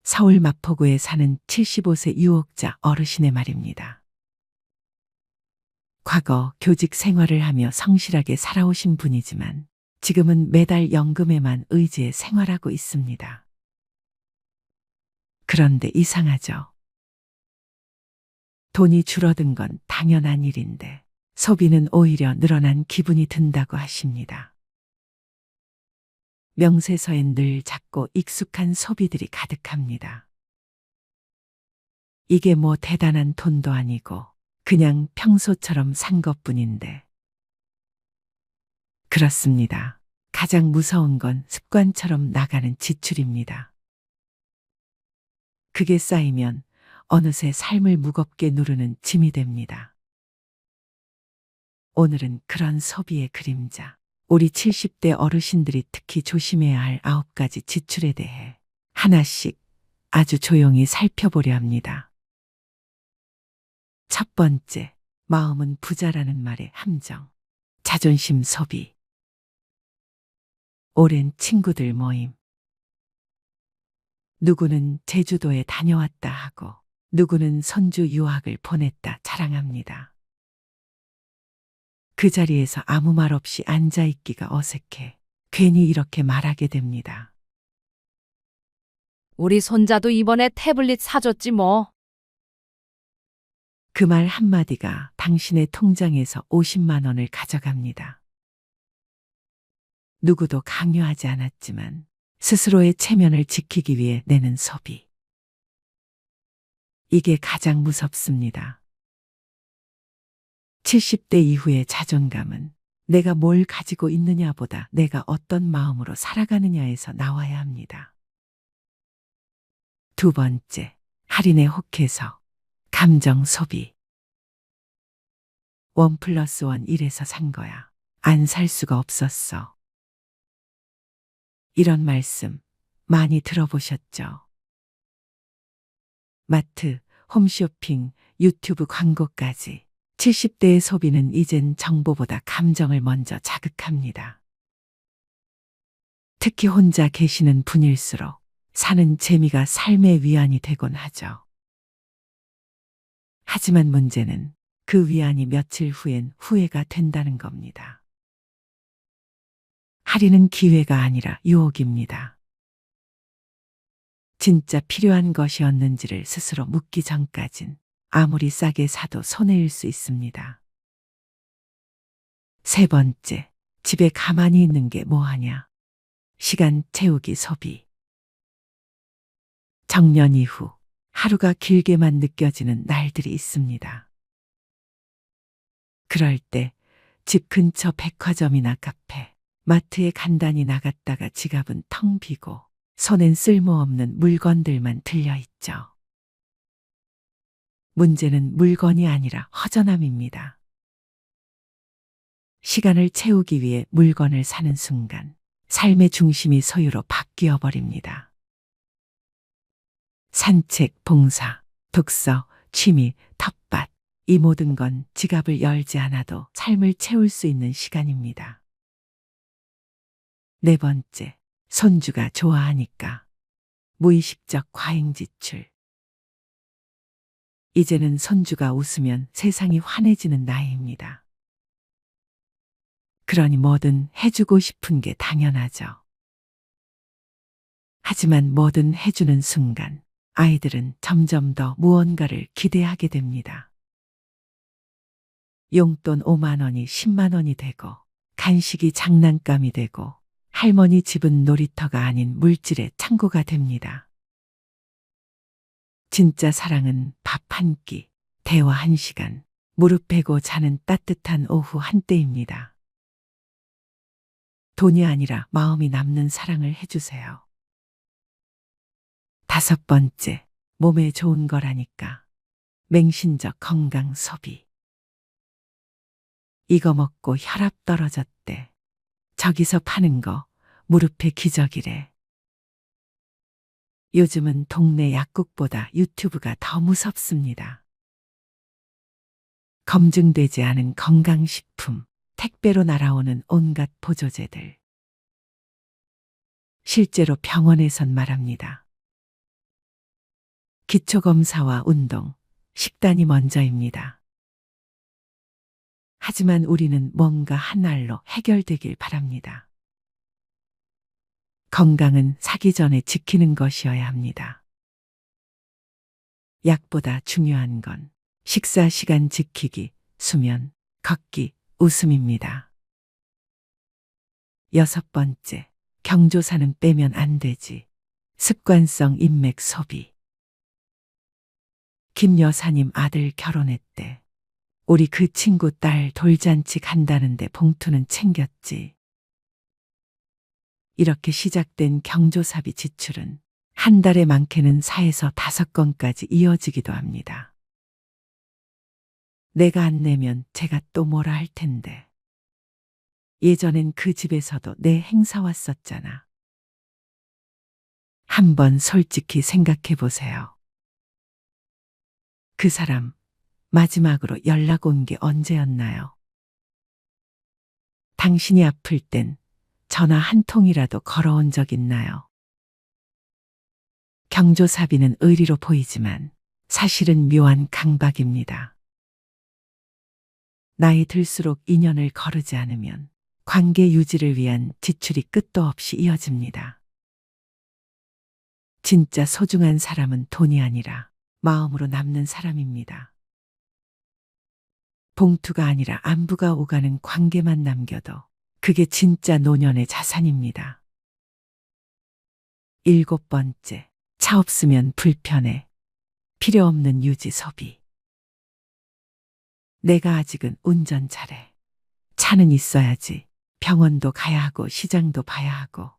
서울 마포구에 사는 75세 유혹자 어르신의 말입니다. 과거 교직 생활을 하며 성실하게 살아오신 분이지만 지금은 매달 연금에만 의지해 생활하고 있습니다. 그런데 이상하죠. 돈이 줄어든 건 당연한 일인데 소비는 오히려 늘어난 기분이 든다고 하십니다. 명세서엔 늘 작고 익숙한 소비들이 가득합니다. 이게 뭐 대단한 돈도 아니고 그냥 평소처럼 산 것뿐인데. 그렇습니다. 가장 무서운 건 습관처럼 나가는 지출입니다. 그게 쌓이면 어느새 삶을 무겁게 누르는 짐이 됩니다. 오늘은 그런 소비의 그림자, 우리 70대 어르신들이 특히 조심해야 할 9가지 지출에 대해 하나씩 아주 조용히 살펴보려 합니다. 첫 번째, 마음은 부자라는 말의 함정. 자존심 소비. 오랜 친구들 모임. 누구는 제주도에 다녀왔다 하고 누구는 선주 유학을 보냈다 자랑합니다. 그 자리에서 아무 말 없이 앉아있기가 어색해 괜히 이렇게 말하게 됩니다. 우리 손자도 이번에 태블릿 사줬지 뭐. 그 말 한마디가 당신의 통장에서 50만 원을 가져갑니다. 누구도 강요하지 않았지만 스스로의 체면을 지키기 위해 내는 소비. 이게 가장 무섭습니다. 70대 이후의 자존감은 내가 뭘 가지고 있느냐보다 내가 어떤 마음으로 살아가느냐에서 나와야 합니다. 두 번째, 할인에 혹해서 감정 소비. 1+1 1에서 산 거야. 안 살 수가 없었어. 이런 말씀 많이 들어보셨죠? 마트, 홈쇼핑, 유튜브 광고까지 70대의 소비는 이젠 정보보다 감정을 먼저 자극합니다. 특히 혼자 계시는 분일수록 사는 재미가 삶의 위안이 되곤 하죠. 하지만 문제는 그 위안이 며칠 후엔 후회가 된다는 겁니다. 할인은 기회가 아니라 유혹입니다. 진짜 필요한 것이었는지를 스스로 묻기 전까진 아무리 싸게 사도 손해일 수 있습니다. 세 번째, 집에 가만히 있는 게 뭐하냐? 시간 채우기 소비. 정년 이후 하루가 길게만 느껴지는 날들이 있습니다. 그럴 때 집 근처 백화점이나 카페, 마트에 간단히 나갔다가 지갑은 텅 비고 손엔 쓸모없는 물건들만 들려 있죠. 문제는 물건이 아니라 허전함입니다. 시간을 채우기 위해 물건을 사는 순간 삶의 중심이 소유로 바뀌어 버립니다. 산책, 봉사, 독서, 취미, 텃밭, 이 모든 건 지갑을 열지 않아도 삶을 채울 수 있는 시간입니다. 네 번째, 손주가 좋아하니까. 무의식적 과잉 지출. 이제는 손주가 웃으면 세상이 환해지는 나이입니다. 그러니 뭐든 해주고 싶은 게 당연하죠. 하지만 뭐든 해주는 순간 아이들은 점점 더 무언가를 기대하게 됩니다. 용돈 5만 원이 10만 원이 되고 간식이 장난감이 되고 할머니 집은 놀이터가 아닌 물질의 창고가 됩니다. 진짜 사랑은 밥 한 끼, 대화 한 시간, 무릎 베고 자는 따뜻한 오후 한때입니다. 돈이 아니라 마음이 남는 사랑을 해주세요. 다섯 번째, 몸에 좋은 거라니까. 맹신적 건강 소비. 이거 먹고 혈압 떨어졌대. 저기서 파는 거 무릎에 기적이래. 요즘은 동네 약국보다 유튜브가 더 무섭습니다. 검증되지 않은 건강식품, 택배로 날아오는 온갖 보조제들. 실제로 병원에선 말합니다. 기초검사와 운동, 식단이 먼저입니다. 하지만 우리는 뭔가 하나로 해결되길 바랍니다. 건강은 사기 전에 지키는 것이어야 합니다. 약보다 중요한 건 식사 시간 지키기, 수면, 걷기, 웃음입니다. 여섯 번째, 경조사는 빼면 안 되지. 습관성 인맥 소비. 김 여사님 아들 결혼했대. 우리 그 친구 딸 돌잔치 간다는데 봉투는 챙겼지. 이렇게 시작된 경조사비 지출은 한 달에 많게는 4에서 5건까지 이어지기도 합니다. 내가 안 내면 제가 또 뭐라 할 텐데. 예전엔 그 집에서도 내 행사 왔었잖아. 한번 솔직히 생각해 보세요. 그 사람 마지막으로 연락 온 게 언제였나요? 당신이 아플 땐 전화 한 통이라도 걸어온 적 있나요? 경조사비는 의리로 보이지만 사실은 묘한 강박입니다. 나이 들수록 인연을 거르지 않으면 관계 유지를 위한 지출이 끝도 없이 이어집니다. 진짜 소중한 사람은 돈이 아니라 마음으로 남는 사람입니다. 봉투가 아니라 안부가 오가는 관계만 남겨도 그게 진짜 노년의 자산입니다. 일곱 번째, 차 없으면 불편해. 필요 없는 유지 소비. 내가 아직은 운전 잘해. 차는 있어야지. 병원도 가야 하고 시장도 봐야 하고.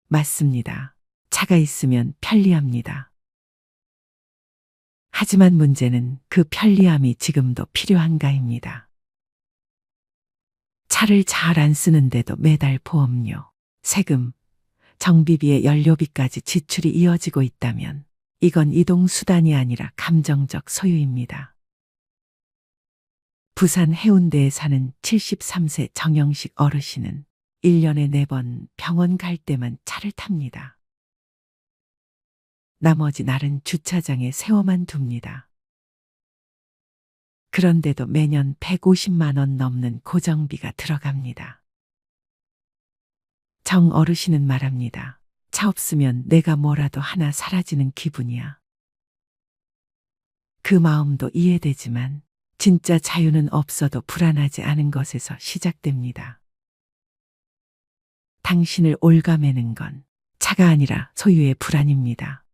맞습니다. 차가 있으면 편리합니다. 하지만 문제는 그 편리함이 지금도 필요한가입니다. 차를 잘 안 쓰는데도 매달 보험료, 세금, 정비비에 연료비까지 지출이 이어지고 있다면 이건 이동수단이 아니라 감정적 소유입니다. 부산 해운대에 사는 73세 정영식 어르신은 1년에 4번 병원 갈 때만 차를 탑니다. 나머지 날은 주차장에 세워만 둡니다. 그런데도 매년 150만 원 넘는 고정비가 들어갑니다. 정 어르신은 말합니다. 차 없으면 내가 뭐라도 하나 사라지는 기분이야. 그 마음도 이해되지만 진짜 자유는 없어도 불안하지 않은 것에서 시작됩니다. 당신을 올가매는 건 차가 아니라 소유의 불안입니다.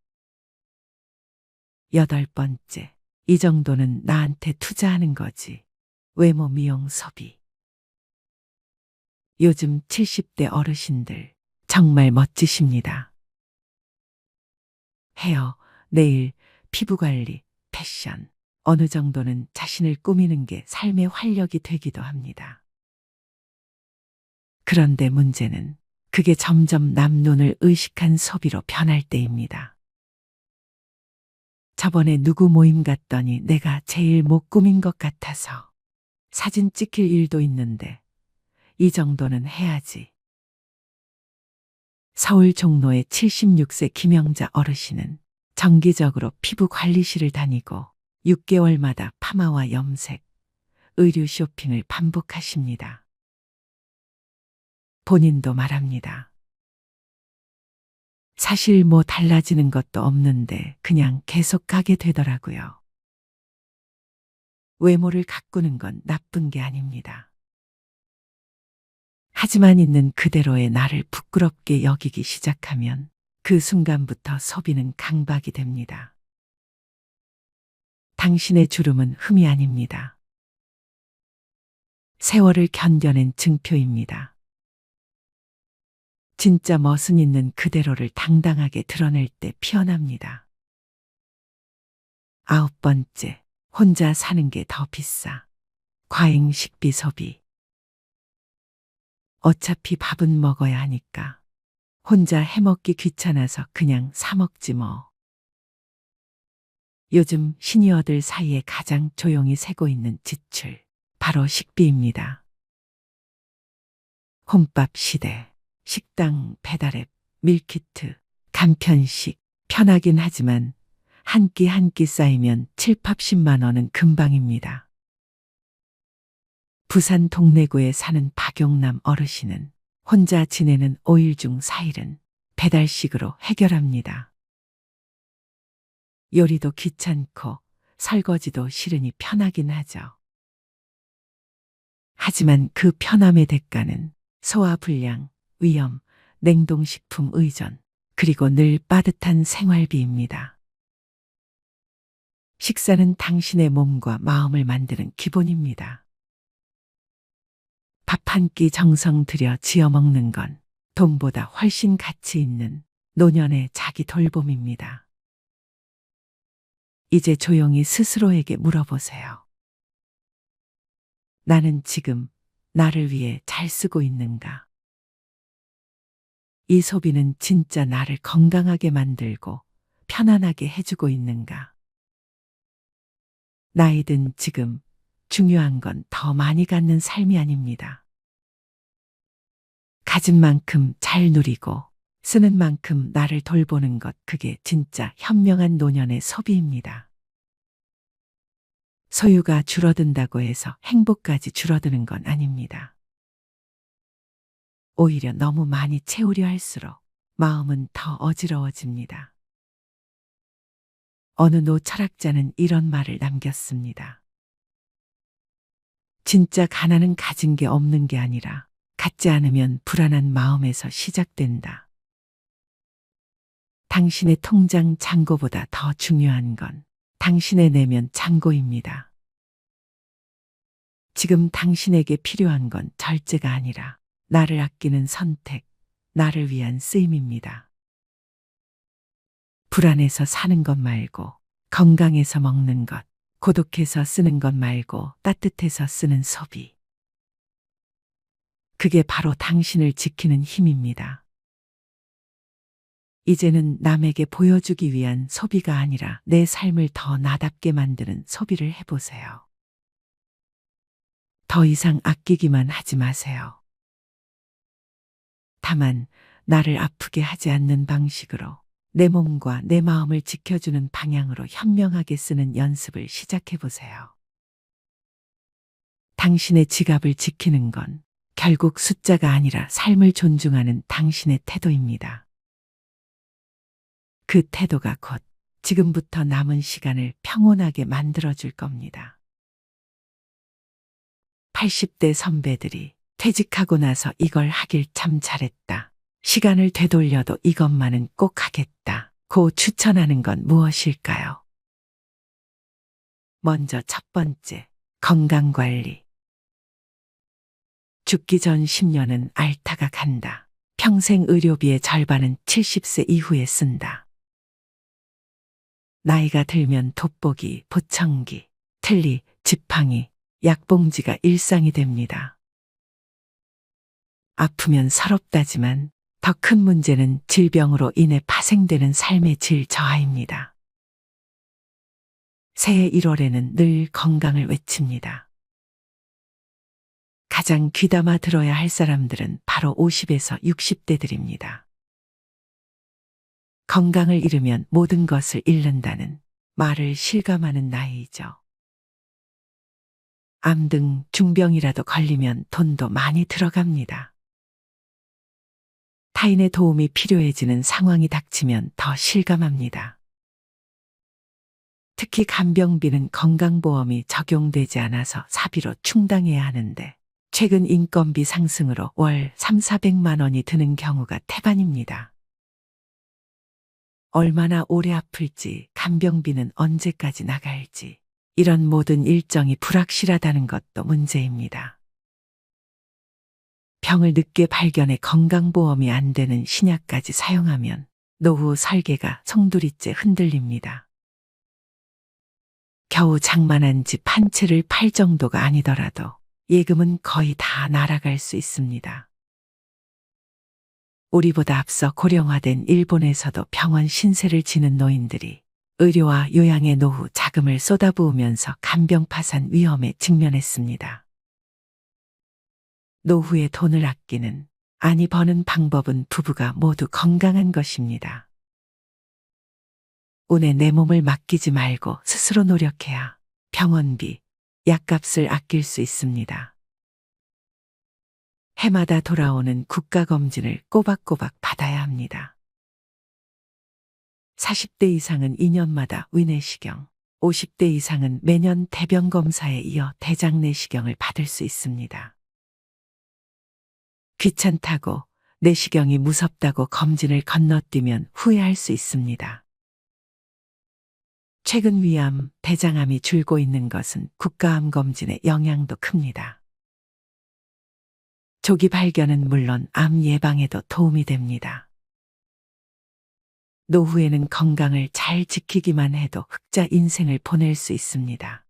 여덟 번째, 이 정도는 나한테 투자하는 거지. 외모 미용 소비. 요즘 70대 어르신들 정말 멋지십니다. 헤어, 네일, 피부 관리, 패션. 어느 정도는 자신을 꾸미는 게 삶의 활력이 되기도 합니다. 그런데 문제는 그게 점점 남 눈을 의식한 소비로 변할 때입니다. 저번에 누구 모임 갔더니 내가 제일 못 꾸민 것 같아서 사진 찍힐 일도 있는데 이 정도는 해야지. 서울 종로의 76세 김영자 어르신은 정기적으로 피부 관리실을 다니고 6개월마다 파마와 염색, 의류 쇼핑을 반복하십니다. 본인도 말합니다. 사실 뭐 달라지는 것도 없는데 그냥 계속 가게 되더라고요. 외모를 가꾸는 건 나쁜 게 아닙니다. 하지만 있는 그대로의 나를 부끄럽게 여기기 시작하면 그 순간부터 소비는 강박이 됩니다. 당신의 주름은 흠이 아닙니다. 세월을 견뎌낸 증표입니다. 진짜 멋은 있는 그대로를 당당하게 드러낼 때 피어납니다. 9번째, 혼자 사는 게 더 비싸. 과잉 식비 소비. 어차피 밥은 먹어야 하니까 혼자 해먹기 귀찮아서 그냥 사 먹지 뭐. 요즘 시니어들 사이에 가장 조용히 새고 있는 지출, 바로 식비입니다. 혼밥 시대, 식당, 배달앱, 밀키트, 간편식, 편하긴 하지만 한 끼 한 끼 쌓이면 7, 80만 원은 금방입니다. 부산 동래구에 사는 박용남 어르신은 혼자 지내는 5일 중 4일은 배달식으로 해결합니다. 요리도 귀찮고 설거지도 싫으니 편하긴 하죠. 하지만 그 편함의 대가는 소화불량, 위염, 냉동식품 의존, 그리고 늘 빠듯한 생활비입니다. 식사는 당신의 몸과 마음을 만드는 기본입니다. 밥 한 끼 정성 들여 지어 먹는 건 돈보다 훨씬 가치 있는 노년의 자기 돌봄입니다. 이제 조용히 스스로에게 물어보세요. 나는 지금 나를 위해 잘 쓰고 있는가? 이 소비는 진짜 나를 건강하게 만들고 편안하게 해주고 있는가? 나이 든 지금 중요한 건 더 많이 갖는 삶이 아닙니다. 가진 만큼 잘 누리고 쓰는 만큼 나를 돌보는 것, 그게 진짜 현명한 노년의 소비입니다. 소유가 줄어든다고 해서 행복까지 줄어드는 건 아닙니다. 오히려 너무 많이 채우려 할수록 마음은 더 어지러워집니다. 어느 노 철학자는 이런 말을 남겼습니다. 진짜 가난은 가진 게 없는 게 아니라 갖지 않으면 불안한 마음에서 시작된다. 당신의 통장 잔고보다 더 중요한 건 당신의 내면 잔고입니다. 지금 당신에게 필요한 건 절제가 아니라 나를 아끼는 선택, 나를 위한 쓰임입니다. 불안해서 사는 것 말고, 건강해서 먹는 것, 고독해서 쓰는 것 말고 따뜻해서 쓰는 소비. 그게 바로 당신을 지키는 힘입니다. 이제는 남에게 보여주기 위한 소비가 아니라 내 삶을 더 나답게 만드는 소비를 해보세요. 더 이상 아끼기만 하지 마세요. 다만 나를 아프게 하지 않는 방식으로 내 몸과 내 마음을 지켜주는 방향으로 현명하게 쓰는 연습을 시작해보세요. 당신의 지갑을 지키는 건 결국 숫자가 아니라 삶을 존중하는 당신의 태도입니다. 그 태도가 곧 지금부터 남은 시간을 평온하게 만들어줄 겁니다. 80대 선배들이 퇴직하고 나서 이걸 하길 참 잘했다. 시간을 되돌려도 이것만은 꼭 하겠다. 고 추천하는 건 무엇일까요? 먼저 첫 번째, 건강관리. 죽기 전 10년은 앓다가 간다. 평생 의료비의 절반은 70세 이후에 쓴다. 나이가 들면 돋보기, 보청기, 틀니, 지팡이, 약봉지가 일상이 됩니다. 아프면 서럽다지만 더 큰 문제는 질병으로 인해 파생되는 삶의 질 저하입니다. 새해 1월에는 늘 건강을 외칩니다. 가장 귀담아 들어야 할 사람들은 바로 50에서 60대들입니다. 건강을 잃으면 모든 것을 잃는다는 말을 실감하는 나이이죠. 암 등 중병이라도 걸리면 돈도 많이 들어갑니다. 타인의 도움이 필요해지는 상황이 닥치면 더 실감합니다. 특히 간병비는 건강보험이 적용되지 않아서 사비로 충당해야 하는데 최근 인건비 상승으로 월 3, 400만 원이 드는 경우가 태반입니다. 얼마나 오래 아플지, 간병비는 언제까지 나갈지, 이런 모든 일정이 불확실하다는 것도 문제입니다. 병을 늦게 발견해 건강보험이 안 되는 신약까지 사용하면 노후 설계가 송두리째 흔들립니다. 겨우 장만한 집 한 채를 팔 정도가 아니더라도 예금은 거의 다 날아갈 수 있습니다. 우리보다 앞서 고령화된 일본에서도 병원 신세를 지는 노인들이 의료와 요양의 노후 자금을 쏟아부으면서 간병 파산 위험에 직면했습니다. 노후에 돈을 아끼는, 아니 버는 방법은 부부가 모두 건강한 것입니다. 운에 내 몸을 맡기지 말고 스스로 노력해야 병원비, 약값을 아낄 수 있습니다. 해마다 돌아오는 국가검진을 꼬박꼬박 받아야 합니다. 40대 이상은 2년마다 위내시경, 50대 이상은 매년 대변검사에 이어 대장내시경을 받을 수 있습니다. 귀찮다고, 내시경이 무섭다고 검진을 건너뛰면 후회할 수 있습니다. 최근 위암, 대장암이 줄고 있는 것은 국가암 검진의 영향도 큽니다. 조기 발견은 물론 암 예방에도 도움이 됩니다. 노후에는 건강을 잘 지키기만 해도 흑자 인생을 보낼 수 있습니다.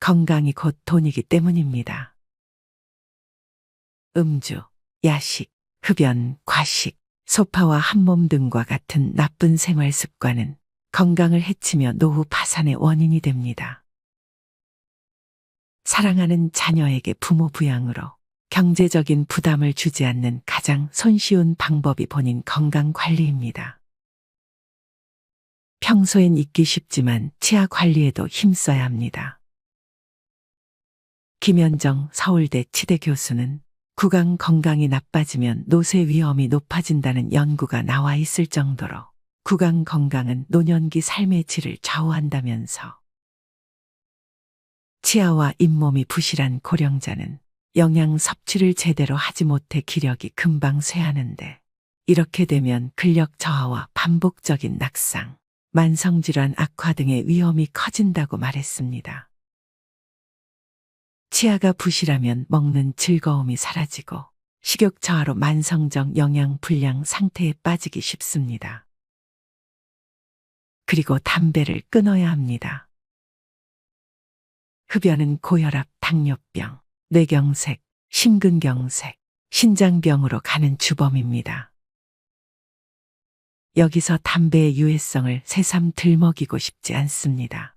건강이 곧 돈이기 때문입니다. 음주, 야식, 흡연, 과식, 소파와 한몸 등과 같은 나쁜 생활 습관은 건강을 해치며 노후 파산의 원인이 됩니다. 사랑하는 자녀에게 부모 부양으로 경제적인 부담을 주지 않는 가장 손쉬운 방법이 본인 건강 관리입니다. 평소엔 잊기 쉽지만 치아 관리에도 힘써야 합니다. 김현정 서울대 치대 교수는 구강 건강이 나빠지면 노쇠 위험이 높아진다는 연구가 나와 있을 정도로 구강 건강은 노년기 삶의 질을 좌우한다면서 치아와 잇몸이 부실한 고령자는 영양 섭취를 제대로 하지 못해 기력이 금방 쇠하는데 이렇게 되면 근력 저하와 반복적인 낙상, 만성질환 악화 등의 위험이 커진다고 말했습니다. 치아가 부실하면 먹는 즐거움이 사라지고 식욕 저하로 만성적 영양 불량 상태에 빠지기 쉽습니다. 그리고 담배를 끊어야 합니다. 흡연은 고혈압, 당뇨병, 뇌경색, 심근경색, 신장병으로 가는 주범입니다. 여기서 담배의 유해성을 새삼 들먹이고 싶지 않습니다.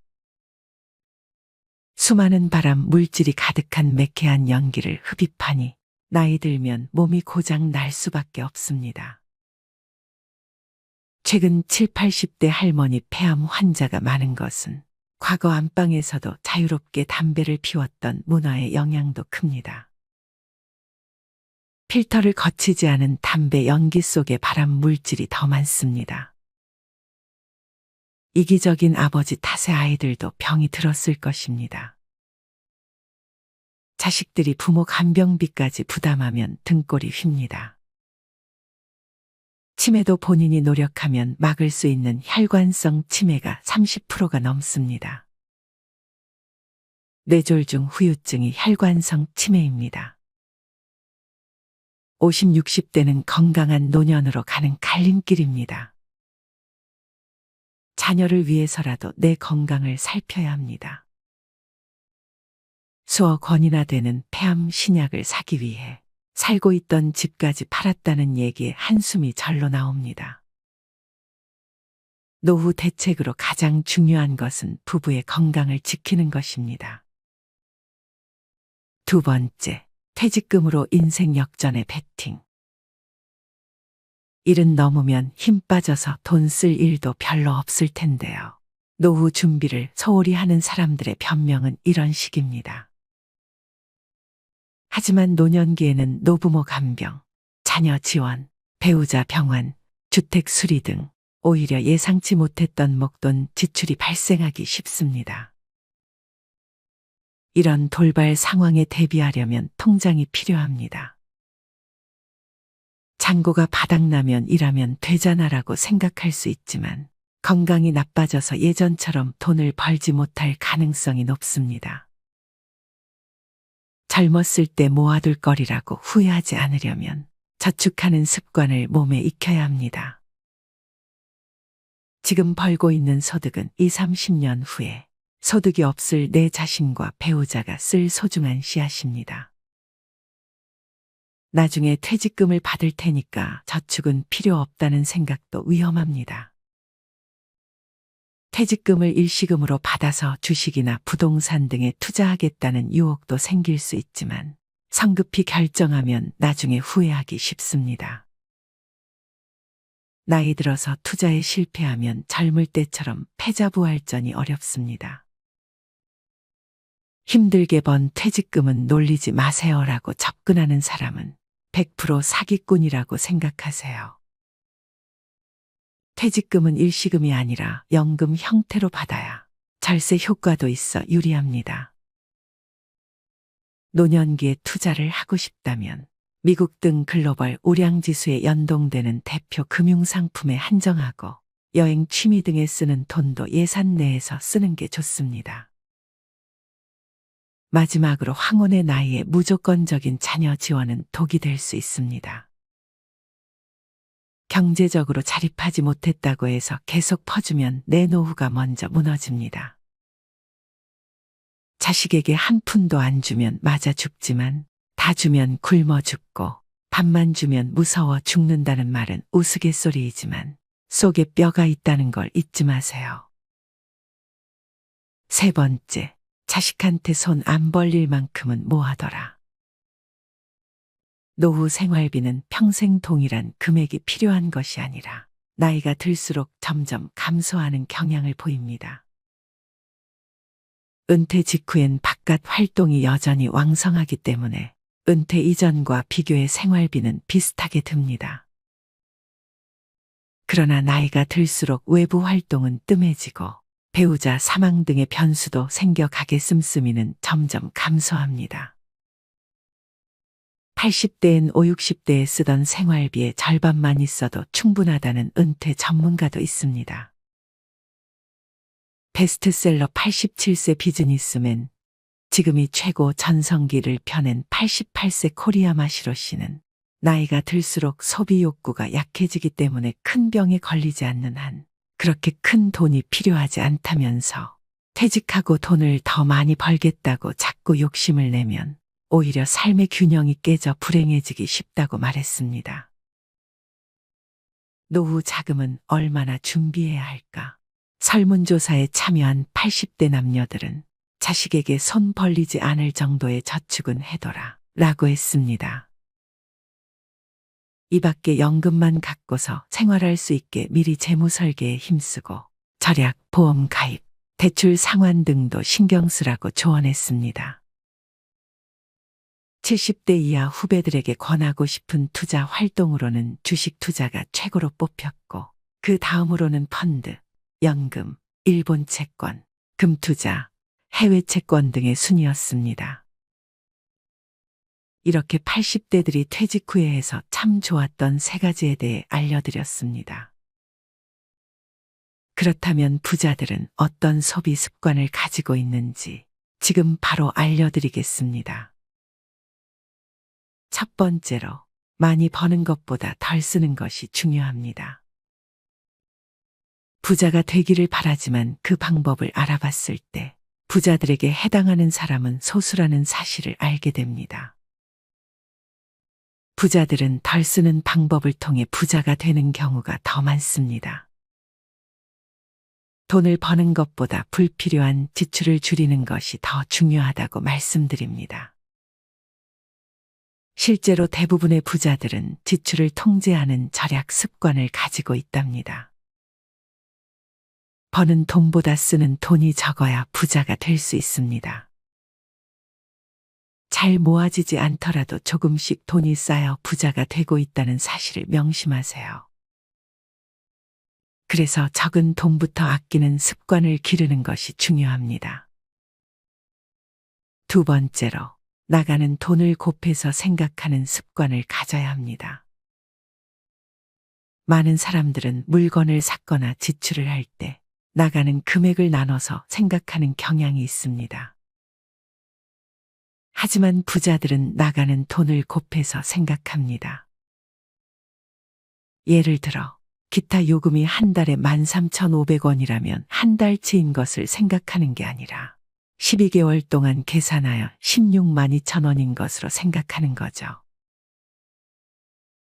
수많은 발암 물질이 가득한 매캐한 연기를 흡입하니 나이 들면 몸이 고장 날 수밖에 없습니다. 최근 7, 80대 할머니 폐암 환자가 많은 것은 과거 안방에서도 자유롭게 담배를 피웠던 문화의 영향도 큽니다. 필터를 거치지 않은 담배 연기 속에 발암 물질이 더 많습니다. 이기적인 아버지 탓에 아이들도 병이 들었을 것입니다. 자식들이 부모 간병비까지 부담하면 등골이 휩니다. 치매도 본인이 노력하면 막을 수 있는 혈관성 치매가 30%가 넘습니다. 뇌졸중 후유증이 혈관성 치매입니다. 50, 60대는 건강한 노년으로 가는 갈림길입니다. 자녀를 위해서라도 내 건강을 살펴야 합니다. 수억 원이나 되는 폐암 신약을 사기 위해 살고 있던 집까지 팔았다는 얘기에 한숨이 절로 나옵니다. 노후 대책으로 가장 중요한 것은 부부의 건강을 지키는 것입니다. 두 번째, 퇴직금으로 인생 역전의 베팅. 일은 넘으면 힘 빠져서 돈 쓸 일도 별로 없을 텐데요. 노후 준비를 소홀히 하는 사람들의 변명은 이런 식입니다. 하지만 노년기에는 노부모 간병, 자녀 지원, 배우자 병환, 주택 수리 등 오히려 예상치 못했던 목돈 지출이 발생하기 쉽습니다. 이런 돌발 상황에 대비하려면 통장이 필요합니다. 잔고가 바닥나면 일하면 되잖아라고 생각할 수 있지만 건강이 나빠져서 예전처럼 돈을 벌지 못할 가능성이 높습니다. 젊었을 때 모아둘 거리라고 후회하지 않으려면 저축하는 습관을 몸에 익혀야 합니다. 지금 벌고 있는 소득은 20, 30년 후에 소득이 없을 내 자신과 배우자가 쓸 소중한 씨앗입니다. 나중에 퇴직금을 받을 테니까 저축은 필요 없다는 생각도 위험합니다. 퇴직금을 일시금으로 받아서 주식이나 부동산 등에 투자하겠다는 유혹도 생길 수 있지만 성급히 결정하면 나중에 후회하기 쉽습니다. 나이 들어서 투자에 실패하면 젊을 때처럼 패자부활전이 어렵습니다. 힘들게 번 퇴직금은 놀리지 마세요라고 접근하는 사람은 100% 사기꾼이라고 생각하세요. 퇴직금은 일시금이 아니라 연금 형태로 받아야 절세 효과도 있어 유리합니다. 노년기에 투자를 하고 싶다면 미국 등 글로벌 우량지수에 연동되는 대표 금융상품에 한정하고 여행, 취미 등에 쓰는 돈도 예산 내에서 쓰는 게 좋습니다. 마지막으로 황혼의 나이에 무조건적인 자녀 지원은 독이 될 수 있습니다. 경제적으로 자립하지 못했다고 해서 계속 퍼주면 내 노후가 먼저 무너집니다. 자식에게 한 푼도 안 주면 맞아 죽지만 다 주면 굶어 죽고 밥만 주면 무서워 죽는다는 말은 우스갯소리이지만 속에 뼈가 있다는 걸 잊지 마세요. 세 번째, 자식한테 손 안 벌릴 만큼은 모아둬라. 노후 생활비는 평생 동일한 금액이 필요한 것이 아니라 나이가 들수록 점점 감소하는 경향을 보입니다. 은퇴 직후엔 바깥 활동이 여전히 왕성하기 때문에 은퇴 이전과 비교해 생활비는 비슷하게 듭니다. 그러나 나이가 들수록 외부 활동은 뜸해지고 배우자 사망 등의 변수도 생겨가게 씀씀이는 점점 감소합니다. 80대엔 5, 60대에 쓰던 생활비의 절반만 있어도 충분하다는 은퇴 전문가도 있습니다. 베스트셀러 87세 비즈니스맨, 지금이 최고 전성기를 펴낸 88세 코리아 마시로 씨는 나이가 들수록 소비 욕구가 약해지기 때문에 큰 병에 걸리지 않는 한 그렇게 큰 돈이 필요하지 않다면서 퇴직하고 돈을 더 많이 벌겠다고 자꾸 욕심을 내면 오히려 삶의 균형이 깨져 불행해지기 쉽다고 말했습니다. 노후 자금은 얼마나 준비해야 할까? 설문조사에 참여한 80대 남녀들은 자식에게 손 벌리지 않을 정도의 저축은 해둬라 라고 했습니다. 이 밖에 연금만 갖고서 생활할 수 있게 미리 재무 설계에 힘쓰고 절약, 보험 가입, 대출 상환 등도 신경 쓰라고 조언했습니다. 70대 이하 후배들에게 권하고 싶은 투자 활동으로는 주식 투자가 최고로 뽑혔고 그 다음으로는 펀드, 연금, 일본 채권, 금투자, 해외 채권 등의 순이었습니다. 이렇게 80대들이 퇴직 후에 해서 참 좋았던 세 가지에 대해 알려드렸습니다. 그렇다면 부자들은 어떤 소비 습관을 가지고 있는지 지금 바로 알려드리겠습니다. 첫 번째로, 많이 버는 것보다 덜 쓰는 것이 중요합니다. 부자가 되기를 바라지만 그 방법을 알아봤을 때 부자들에게 해당하는 사람은 소수라는 사실을 알게 됩니다. 부자들은 덜 쓰는 방법을 통해 부자가 되는 경우가 더 많습니다. 돈을 버는 것보다 불필요한 지출을 줄이는 것이 더 중요하다고 말씀드립니다. 실제로 대부분의 부자들은 지출을 통제하는 절약 습관을 가지고 있답니다. 버는 돈보다 쓰는 돈이 적어야 부자가 될 수 있습니다. 잘 모아지지 않더라도 조금씩 돈이 쌓여 부자가 되고 있다는 사실을 명심하세요. 그래서 적은 돈부터 아끼는 습관을 기르는 것이 중요합니다. 두 번째로, 나가는 돈을 곱해서 생각하는 습관을 가져야 합니다. 많은 사람들은 물건을 샀거나 지출을 할 때 나가는 금액을 나눠서 생각하는 경향이 있습니다. 하지만 부자들은 나가는 돈을 곱해서 생각합니다. 예를 들어, 기타 요금이 한 달에 13,500원이라면 한 달치인 것을 생각하는 게 아니라 12개월 동안 계산하여 16만 2천 원인 것으로 생각하는 거죠.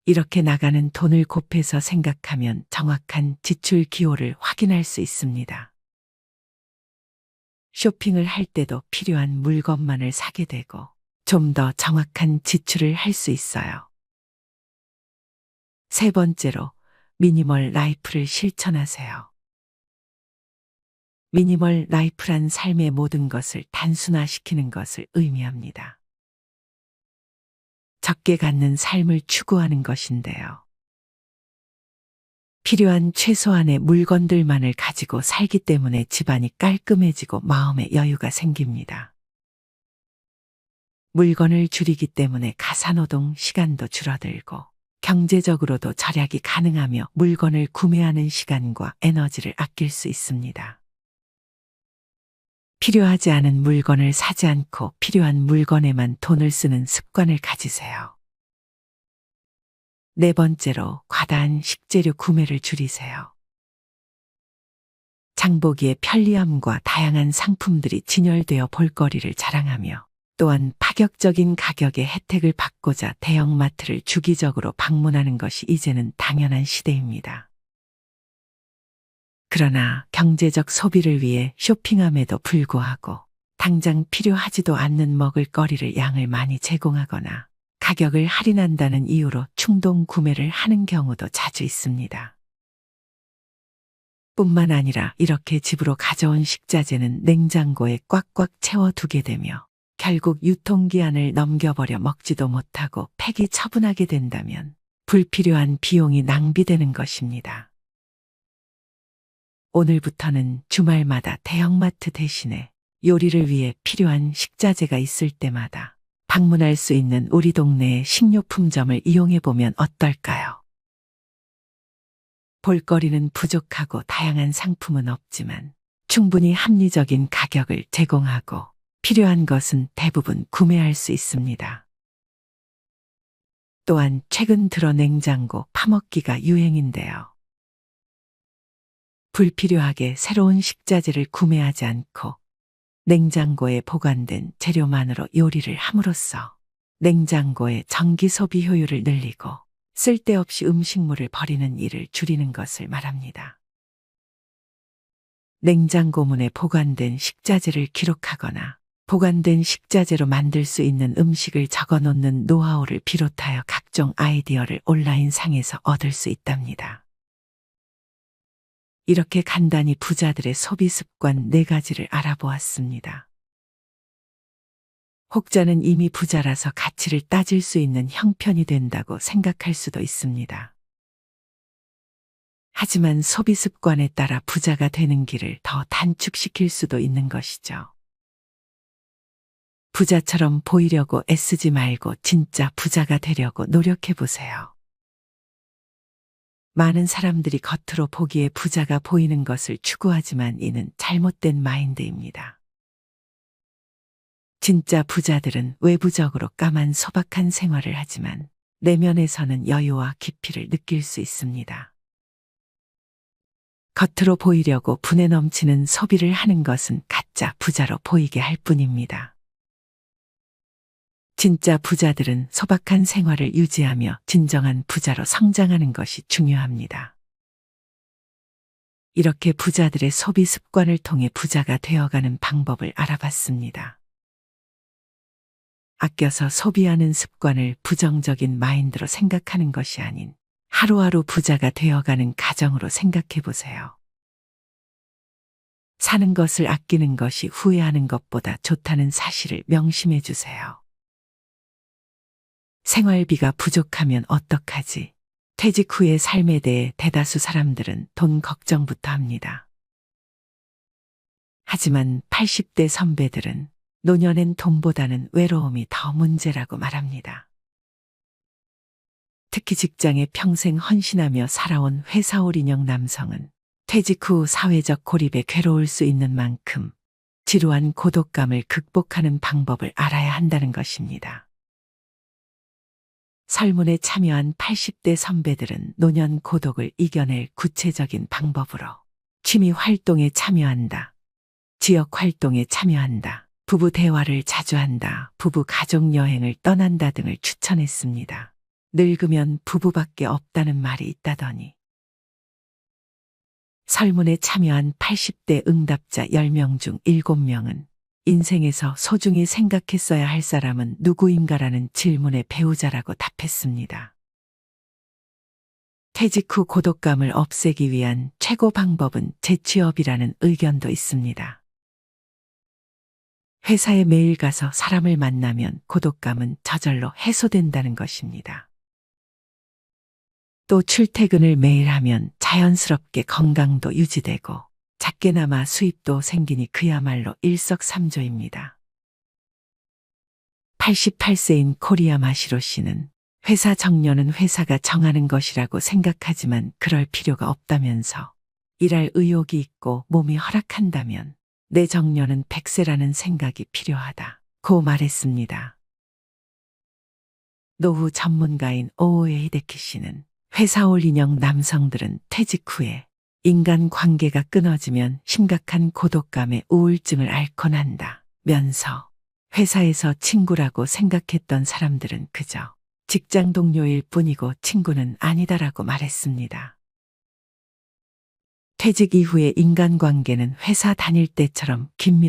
이렇게 나가는 돈을 곱해서 생각하면 정확한 지출 기호를 확인할 수 있습니다. 쇼핑을 할 때도 필요한 물건만을 사게 되고 좀 더 정확한 지출을 할 수 있어요. 세 번째로, 미니멀 라이프를 실천하세요. 미니멀 라이프란 삶의 모든 것을 단순화시키는 것을 의미합니다. 적게 갖는 삶을 추구하는 것인데요. 필요한 최소한의 물건들만을 가지고 살기 때문에 집안이 깔끔해지고 마음의 여유가 생깁니다. 물건을 줄이기 때문에 가사노동 시간도 줄어들고 경제적으로도 절약이 가능하며 물건을 구매하는 시간과 에너지를 아낄 수 있습니다. 필요하지 않은 물건을 사지 않고 필요한 물건에만 돈을 쓰는 습관을 가지세요. 네 번째로, 과다한 식재료 구매를 줄이세요. 장보기의 편리함과 다양한 상품들이 진열되어 볼거리를 자랑하며 또한 파격적인 가격의 혜택을 받고자 대형마트를 주기적으로 방문하는 것이 이제는 당연한 시대입니다. 그러나 경제적 소비를 위해 쇼핑함에도 불구하고 당장 필요하지도 않는 먹을거리를 양을 많이 제공하거나 가격을 할인한다는 이유로 충동 구매를 하는 경우도 자주 있습니다. 뿐만 아니라 이렇게 집으로 가져온 식자재는 냉장고에 꽉꽉 채워두게 되며 결국 유통기한을 넘겨버려 먹지도 못하고 폐기 처분하게 된다면 불필요한 비용이 낭비되는 것입니다. 오늘부터는 주말마다 대형마트 대신에 요리를 위해 필요한 식자재가 있을 때마다 방문할 수 있는 우리 동네의 식료품점을 이용해보면 어떨까요? 볼거리는 부족하고 다양한 상품은 없지만 충분히 합리적인 가격을 제공하고 필요한 것은 대부분 구매할 수 있습니다. 또한 최근 들어 냉장고 파먹기가 유행인데요. 불필요하게 새로운 식자재를 구매하지 않고 냉장고에 보관된 재료만으로 요리를 함으로써 냉장고의 전기 소비 효율을 늘리고 쓸데없이 음식물을 버리는 일을 줄이는 것을 말합니다. 냉장고문에 보관된 식자재를 기록하거나 보관된 식자재로 만들 수 있는 음식을 적어 놓는 노하우를 비롯하여 각종 아이디어를 온라인상에서 얻을 수 있답니다. 이렇게 간단히 부자들의 소비 습관 4가지를 알아보았습니다. 혹자는 이미 부자라서 가치를 따질 수 있는 형편이 된다고 생각할 수도 있습니다. 하지만 소비 습관에 따라 부자가 되는 길을 더 단축시킬 수도 있는 것이죠. 부자처럼 보이려고 애쓰지 말고 진짜 부자가 되려고 노력해 보세요. 많은 사람들이 겉으로 보기에 부자가 보이는 것을 추구하지만 이는 잘못된 마인드입니다. 진짜 부자들은 외부적으로 까만 소박한 생활을 하지만 내면에서는 여유와 깊이를 느낄 수 있습니다. 겉으로 보이려고 분에 넘치는 소비를 하는 것은 가짜 부자로 보이게 할 뿐입니다. 진짜 부자들은 소박한 생활을 유지하며 진정한 부자로 성장하는 것이 중요합니다. 이렇게 부자들의 소비 습관을 통해 부자가 되어가는 방법을 알아봤습니다. 아껴서 소비하는 습관을 부정적인 마인드로 생각하는 것이 아닌 하루하루 부자가 되어가는 가정으로 생각해 보세요. 사는 것을 아끼는 것이 후회하는 것보다 좋다는 사실을 명심해 주세요. 생활비가 부족하면 어떡하지? 퇴직 후의 삶에 대해 대다수 사람들은 돈 걱정부터 합니다. 하지만 80대 선배들은 노년엔 돈보다는 외로움이 더 문제라고 말합니다. 특히 직장에 평생 헌신하며 살아온 회사올 인형 남성은 퇴직 후 사회적 고립에 괴로울 수 있는 만큼 지루한 고독감을 극복하는 방법을 알아야 한다는 것입니다. 설문에 참여한 80대 선배들은 노년 고독을 이겨낼 구체적인 방법으로 취미 활동에 참여한다, 지역 활동에 참여한다, 부부 대화를 자주 한다, 부부 가족 여행을 떠난다 등을 추천했습니다. 늙으면 부부밖에 없다는 말이 있다더니. 설문에 참여한 80대 응답자 10명 중 7명은 인생에서 소중히 생각했어야 할 사람은 누구인가라는 질문에 배우자라고 답했습니다. 퇴직 후 고독감을 없애기 위한 최고 방법은 재취업이라는 의견도 있습니다. 회사에 매일 가서 사람을 만나면 고독감은 저절로 해소된다는 것입니다. 또 출퇴근을 매일 하면 자연스럽게 건강도 유지되고 작게나마 수입도 생기니 그야말로 일석삼조입니다. 88세인 코리아 마시로 씨는 회사 정년은 회사가 정하는 것이라고 생각하지만 그럴 필요가 없다면서 일할 의욕이 있고 몸이 허락한다면 내 정년은 100세라는 생각이 필요하다고 말했습니다. 노후 전문가인 오오에 히데키 씨는 회사올 인형 남성들은 퇴직 후에 인간 관계가 끊어지면 심각한 고독감에 우울증을 앓곤 한다면서 회사에서 친구라고 생각했던 사람들은 그저 직장 동료일 뿐이고 친구는 아니다라고 말했습니다. 퇴직 이후의 인간관계는 회사 다닐 때처럼 긴밀한